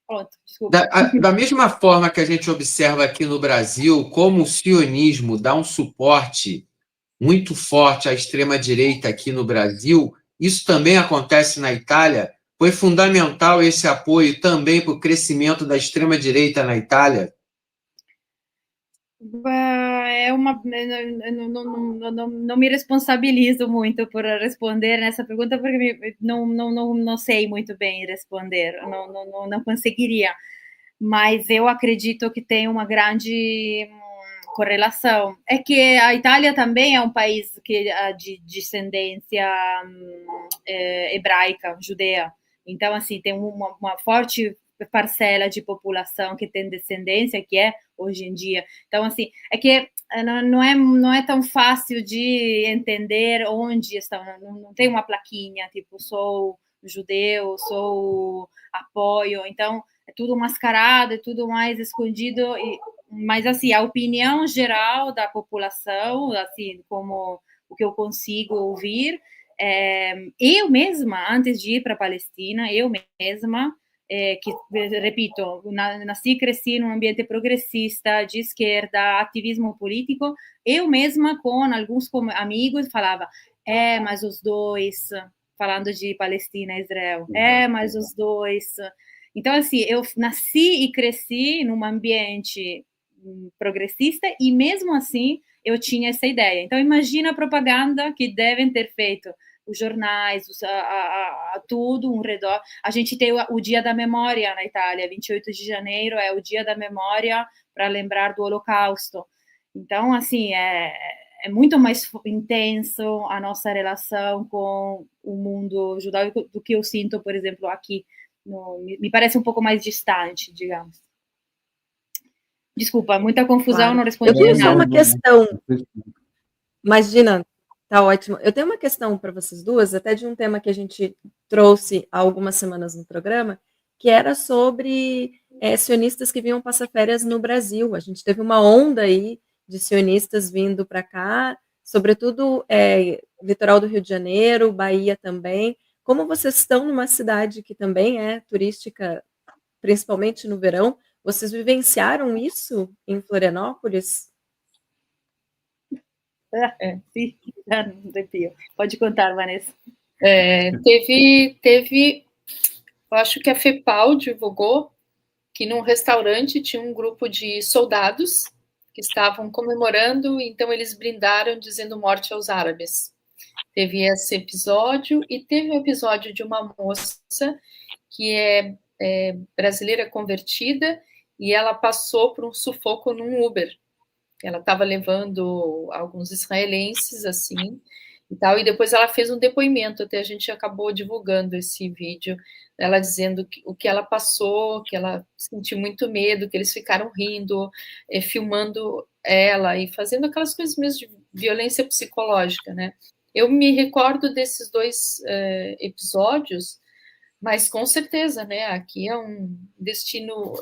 Pronto, desculpa.
Da mesma forma que a gente observa aqui no Brasil, como o sionismo dá um suporte muito forte à extrema-direita aqui no Brasil, isso também acontece na Itália. Foi fundamental esse apoio também para o crescimento da extrema-direita na Itália?
Não me responsabilizo muito por responder nessa pergunta, porque não sei muito bem responder, não conseguiria. Mas eu acredito que tem uma grande correlação. É que a Itália também é um país que de descendência hebraica, judeia. Então, assim, tem uma forte parcela de população que tem descendência, que é hoje em dia. Então, assim, é que não é tão fácil de entender onde estão. Não tem uma plaquinha, tipo, sou judeu, sou apoio. Então, é tudo mascarado, é tudo mais escondido. Mas, assim, a opinião geral da população, assim, como o que eu consigo ouvir, eu mesma, antes de ir para a Palestina, eu mesma, que, repito, nasci e cresci num ambiente progressista, de esquerda, ativismo político, eu mesma, com alguns amigos, falava, mas os dois, falando de Palestina e Israel, mas os dois... Então, assim, eu nasci e cresci num ambiente progressista e, mesmo assim, eu tinha essa ideia. Então, imagina a propaganda que devem ter feito os jornais, tudo um redor. A gente tem o Dia da Memória na Itália, 28 de janeiro é o Dia da Memória para lembrar do Holocausto. Então, assim, é muito mais intenso a nossa relação com o mundo judaico do que eu sinto, por exemplo, aqui. Me parece um pouco mais distante, digamos. Desculpa, muita confusão,
Claro.
não respondi
Eu tenho só
nada.
uma questão. Imagina, tá ótimo. Eu tenho uma questão para vocês duas, até de um tema que a gente trouxe há algumas semanas no programa, que era sobre sionistas que vinham passar férias no Brasil. A gente teve uma onda aí de sionistas vindo para cá, sobretudo litoral do Rio de Janeiro, Bahia também. Como vocês estão numa cidade que também é turística, principalmente no verão, vocês vivenciaram isso em Florianópolis?
Sim, arrepio. Pode contar, Vanessa.
Teve, eu acho que a FEPAL divulgou que num restaurante tinha um grupo de soldados que estavam comemorando, então eles brindaram dizendo morte aos árabes. Teve esse episódio e teve um episódio de uma moça que é brasileira convertida e ela passou por um sufoco num Uber. Ela estava levando alguns israelenses, assim, e tal, e depois ela fez um depoimento, até a gente acabou divulgando esse vídeo, ela dizendo o que ela passou, que ela sentiu muito medo, que eles ficaram rindo, filmando ela e fazendo aquelas coisas mesmo de violência psicológica, né? Eu me recordo desses dois episódios, mas com certeza, né, aqui é um destino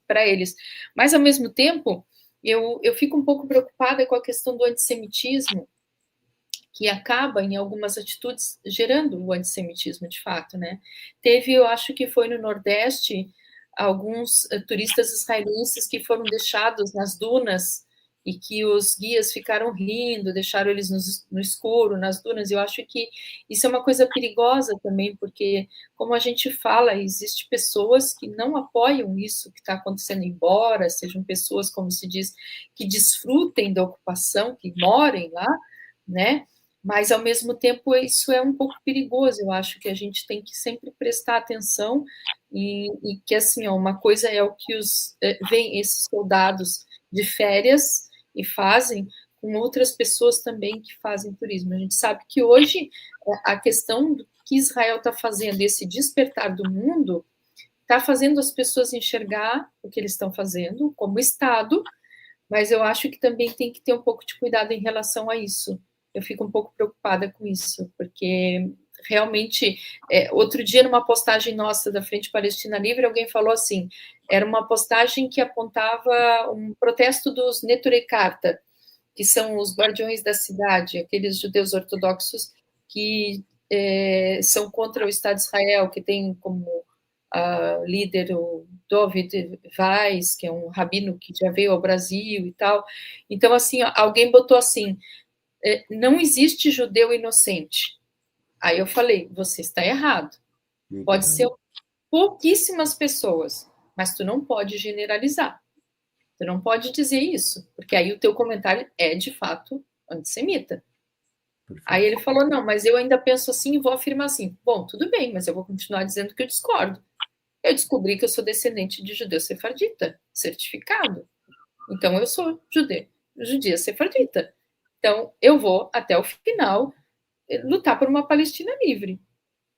para eles. Mas, ao mesmo tempo, eu fico um pouco preocupada com a questão do antissemitismo, que acaba, em algumas atitudes, gerando o antissemitismo, de fato, né? Teve, eu acho que foi no Nordeste, alguns turistas israelenses que foram deixados nas dunas e que os guias ficaram rindo, deixaram eles no escuro, nas dunas. Eu acho que isso é uma coisa perigosa também, porque, como a gente fala, existem pessoas que não apoiam isso que está acontecendo, embora sejam pessoas, como se diz, que desfrutem da ocupação, que morem lá, né? Mas, ao mesmo tempo, isso é um pouco perigoso. Eu acho que a gente tem que sempre prestar atenção e que, assim, ó, uma coisa é o que vem esses soldados de férias e fazem com outras pessoas também que fazem turismo. A gente sabe que hoje a questão do que Israel está fazendo, esse despertar do mundo, está fazendo as pessoas enxergar o que eles estão fazendo como Estado, mas eu acho que também tem que ter um pouco de cuidado em relação a isso. Eu fico um pouco preocupada com isso, porque realmente, outro dia, numa postagem nossa da Frente Palestina Livre, alguém falou assim, era uma postagem que apontava um protesto dos Neturei Karta, que são os guardiões da cidade, aqueles judeus ortodoxos que são contra o Estado de Israel, que tem como líder o David Weiss, que é um rabino que já veio ao Brasil e tal. Então, assim, alguém botou assim, não existe judeu inocente. Aí eu falei, você está errado. Pode ser pouquíssimas pessoas, mas tu não pode generalizar. Tu não pode dizer isso, porque aí o teu comentário é, de fato, antissemita. Perfeito. Aí ele falou, não, mas eu ainda penso assim e vou afirmar assim. Bom, tudo bem, mas eu vou continuar dizendo que eu discordo. Eu descobri que eu sou descendente de judeu sefardita, certificado. Então, eu sou judia sefardita. Então, eu vou, até o final, lutar por uma Palestina livre.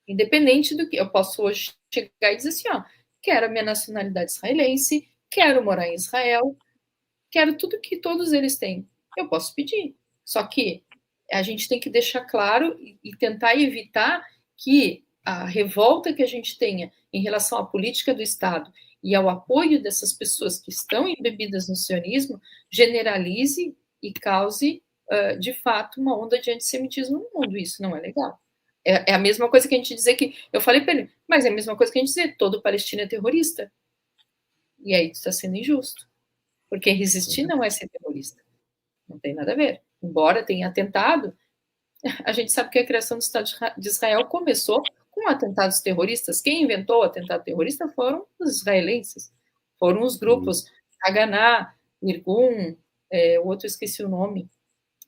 Independente do que. Eu posso hoje chegar e dizer assim, ó, quero a minha nacionalidade israelense, quero morar em Israel, quero tudo que todos eles têm. Eu posso pedir. Só que a gente tem que deixar claro e tentar evitar que a revolta que a gente tenha em relação à política do Estado e ao apoio dessas pessoas que estão embebidas no sionismo generalize e cause, de fato, uma onda de antissemitismo no mundo. Isso não é legal. É a mesma coisa que a gente dizer que... Eu falei para ele, mas é a mesma coisa que a gente dizer todo palestino é terrorista. E aí está sendo injusto. Porque resistir não é ser terrorista. Não tem nada a ver. Embora tenha atentado, a gente sabe que a criação do Estado de Israel começou com atentados terroristas. Quem inventou o atentado terrorista foram os israelenses. Foram os grupos Haganah, Irgun, o outro eu esqueci o nome.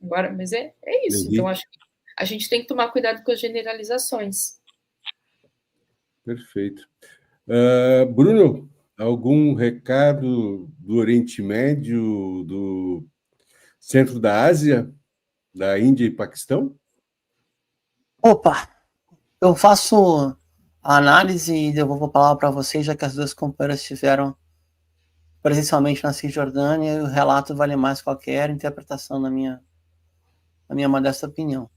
Agora, mas é isso. Então, acho que a gente tem que tomar cuidado com as generalizações.
Perfeito. Bruno, algum recado do Oriente Médio, do Centro da Ásia, da Índia e Paquistão?
Opa! Eu faço a análise e devolvo a palavra para vocês, já que as duas companheiras estiveram presencialmente na Cisjordânia, e o relato vale mais que qualquer interpretação na minha modesta opinião.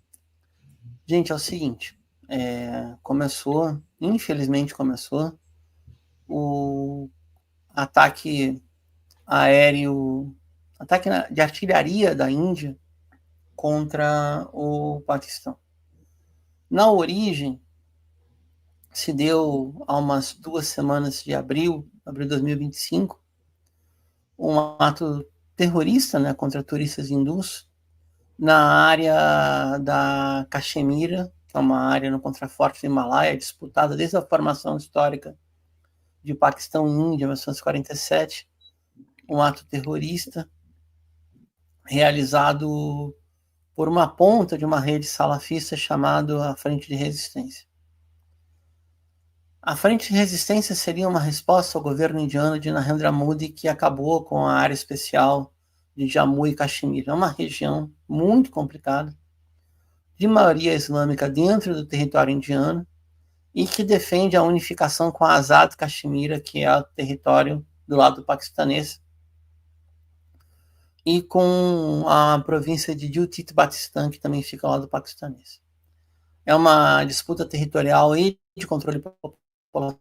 Gente, é o seguinte, infelizmente começou, o ataque aéreo, ataque de artilharia da Índia contra o Paquistão. Na origem, se deu há umas 2 semanas de abril de 2025, um ato terrorista, né, contra turistas hindus na área da Caxemira, que é uma área no contraforte do Himalaia, disputada desde a formação histórica de Paquistão e Índia, em 1947, um ato terrorista realizado por uma ponta de uma rede salafista chamada a Frente de Resistência. A Frente de Resistência seria uma resposta ao governo indiano de Narendra Modi, que acabou com a área especial de Jammu e Caxemira. É uma região muito complicada, de maioria islâmica dentro do território indiano, e que defende a unificação com a Azad Caxemira, que é o território do lado paquistanês, e com a província de Gilgit-Baltistan, que também fica ao lado paquistanês. É uma disputa territorial e de controle populacional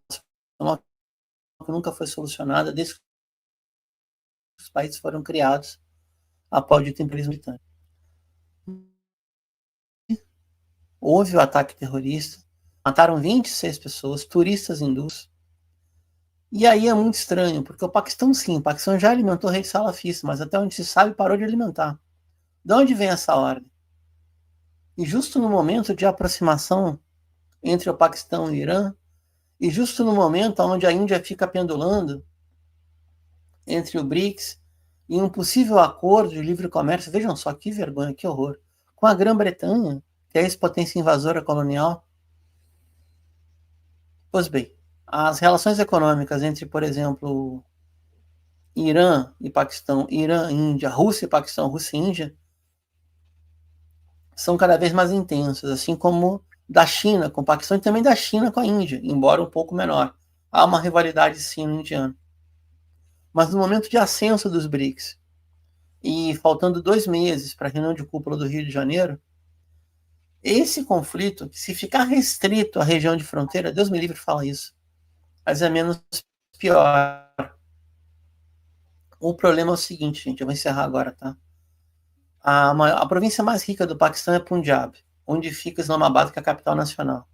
que nunca foi solucionada desde que os países foram criados após o imperialismo britânico. Houve o ataque terrorista, mataram 26 pessoas, turistas hindus. E aí é muito estranho, porque o Paquistão já alimentou rede salafista, mas até onde se sabe parou de alimentar. De onde vem essa ordem? E justo no momento de aproximação entre o Paquistão e o Irã, e justo no momento onde a Índia fica pendulando entre o BRICS e um possível acordo de livre comércio, vejam só que vergonha, que horror, com a Grã-Bretanha, que é a ex-potência invasora colonial? Pois bem, as relações econômicas entre, por exemplo, Irã e Paquistão, Irã, Índia, Rússia e Paquistão, Rússia e Índia, são cada vez mais intensas, assim como da China com o Paquistão e também da China com a Índia, embora um pouco menor. Há uma rivalidade sino-indiana. Mas no momento de ascenso dos BRICS, e faltando 2 meses para a reunião de cúpula do Rio de Janeiro, esse conflito, se ficar restrito à região de fronteira, Deus me livre de falar isso, mas é menos pior. O problema é o seguinte, gente, eu vou encerrar agora, tá? A província mais rica do Paquistão é Punjab, onde fica Islamabad, que é a capital nacional.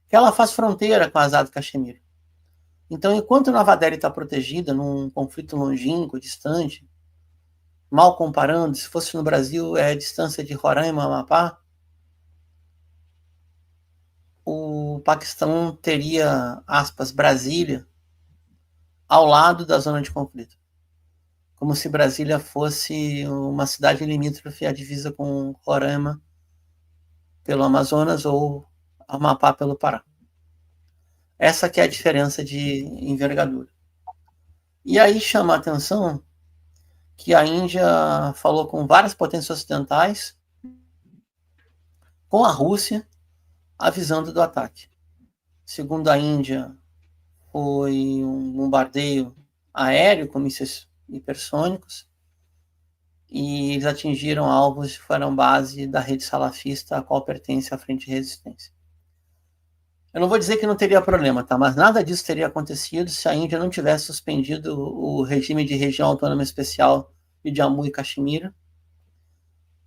Que ela faz fronteira com Azad Kashmir. Então, enquanto Nova Delhi está protegida num conflito longínquo, distante, mal comparando, se fosse no Brasil, é a distância de Roraima a Amapá, o Paquistão teria, aspas, Brasília, ao lado da zona de conflito. Como se Brasília fosse uma cidade limítrofe à divisa com Roraima pelo Amazonas ou Amapá pelo Pará. Essa que é a diferença de envergadura. E aí chama a atenção que a Índia falou com várias potências ocidentais, com a Rússia, avisando do ataque. Segundo a Índia, foi um bombardeio aéreo com mísseis hipersônicos, e eles atingiram alvos que foram base da rede salafista a qual pertence a Frente de Resistência. Eu não vou dizer que não teria problema, tá? Mas nada disso teria acontecido se a Índia não tivesse suspendido o regime de região autônoma especial de Jammu e Caxemira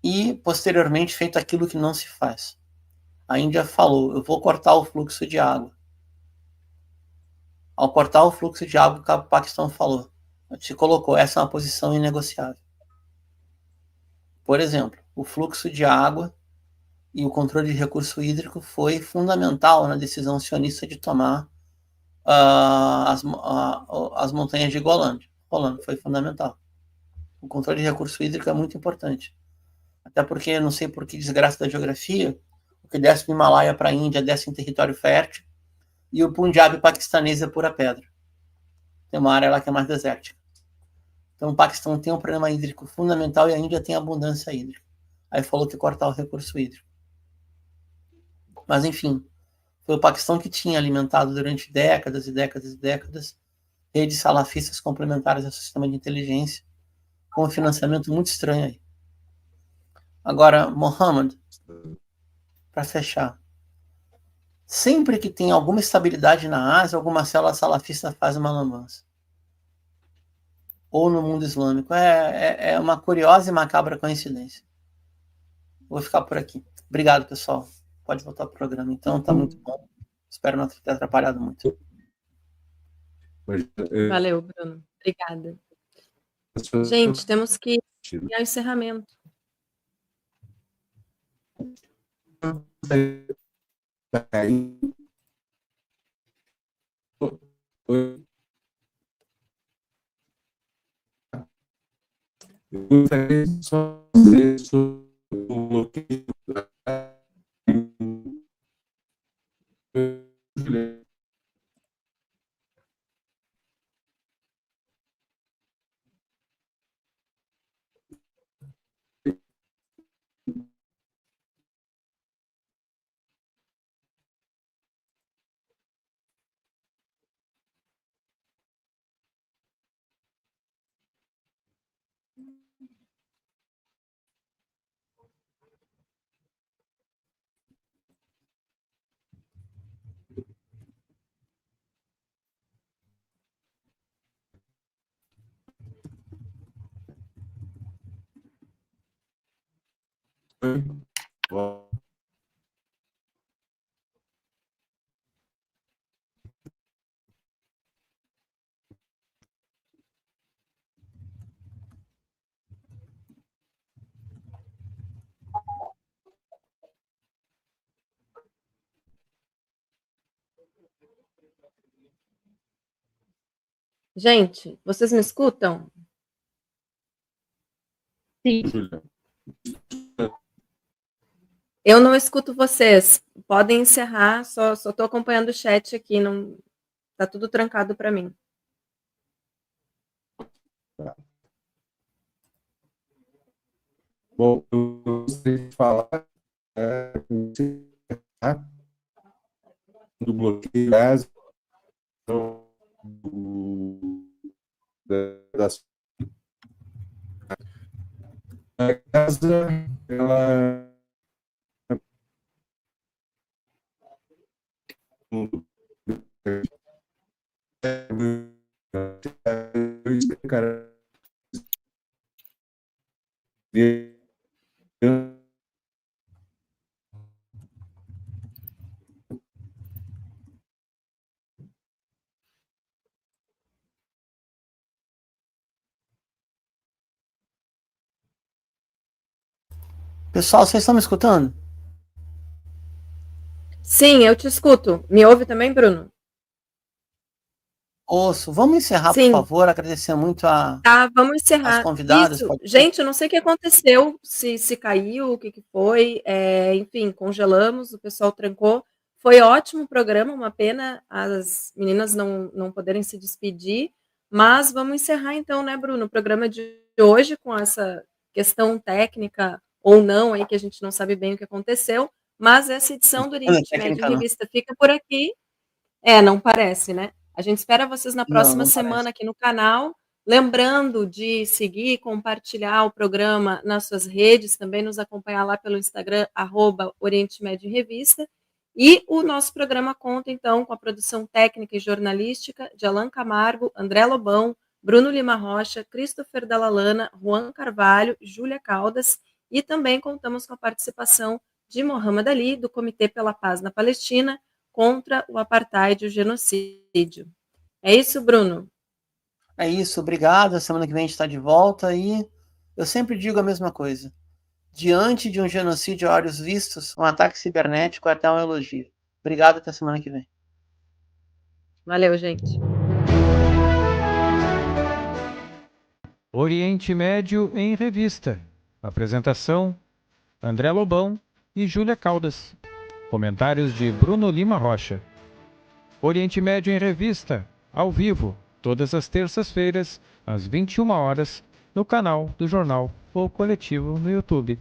e, posteriormente, feito aquilo que não se faz. A Índia falou, eu vou cortar o fluxo de água. Ao cortar o fluxo de água, o Paquistão falou, se colocou, essa é uma posição inegociável. Por exemplo, o fluxo de água e o controle de recurso hídrico foi fundamental na decisão sionista de tomar as montanhas de Golan. Foi fundamental. O controle de recurso hídrico é muito importante. Até porque, não sei por que desgraça da geografia, o que desce do Himalaia para a Índia desce em território fértil, e o Punjab paquistanês é pura pedra. Tem uma área lá que é mais desértica. Então o Paquistão tem um problema hídrico fundamental e a Índia tem abundância hídrica. Aí falou que cortar o recurso hídrico. Mas, enfim, foi o Paquistão que tinha alimentado durante décadas e décadas e décadas redes salafistas complementares ao sistema de inteligência, com um financiamento muito estranho aí. Agora, Mohammed, para fechar, sempre que tem alguma estabilidade na Ásia, alguma célula salafista faz uma lambança. Ou no mundo islâmico. É uma curiosa e macabra coincidência. Vou ficar por aqui. Obrigado, pessoal. Pode voltar para o programa. Então, tá muito bom. Espero não ter atrapalhado muito.
Valeu, Bruno. Obrigada. Gente, temos que ir ao encerramento.
Eu gostaria só de dizer sobre um bloqueio
Gente, vocês me escutam?
Sim.
Eu não escuto vocês. Podem encerrar, só estou acompanhando o chat aqui, não tá tudo trancado para mim.
Bom, eu gostaria de falar do bloqueio das a casa, ela
Pessoal, vocês estão me escutando?
Sim, eu te escuto. Me ouve também, Bruno?
Ouço. Vamos encerrar,
Sim.
por favor. Agradecer muito
Tá, vamos encerrar.
as convidadas.
Isso.
Pode ser?
Gente, eu não sei o que aconteceu, se caiu, o que foi. Enfim, congelamos, o pessoal trancou. Foi ótimo o programa, uma pena as meninas não poderem se despedir. Mas vamos encerrar então, né, Bruno, o programa de hoje com essa questão técnica ou não aí, que a gente não sabe bem o que aconteceu. Mas essa edição do Oriente Médio
Técnica,
em
não.
Revista fica por aqui. Não parece, né? A gente espera vocês na próxima
Não
semana
parece.
aqui no canal. Lembrando de seguir e compartilhar o programa nas suas redes, também nos acompanhar lá pelo Instagram, Oriente Médio em Revista. E o nosso programa conta, então, com a produção técnica e jornalística de Alan Camargo, André Lobão, Bruno Lima Rocha, Christopher Dallalana, Juan Carvalho, Júlia Caldas, e também contamos com a participação de Mohamed Ali, do Comitê pela Paz na Palestina, contra o apartheid e o genocídio. É isso, Bruno?
É isso, obrigado. Semana que vem a gente está de volta e eu sempre digo a mesma coisa. Diante de um genocídio a olhos vistos, um ataque cibernético é até um elogio. Obrigado, até semana que vem.
Valeu, gente.
Oriente Médio em Revista. Apresentação: André Lobão e Júlia Caldas. Comentários de Bruno Lima Rocha. Oriente Médio em Revista, ao vivo, todas as terças-feiras, às 21 horas, no canal do jornal O Coletivo no YouTube.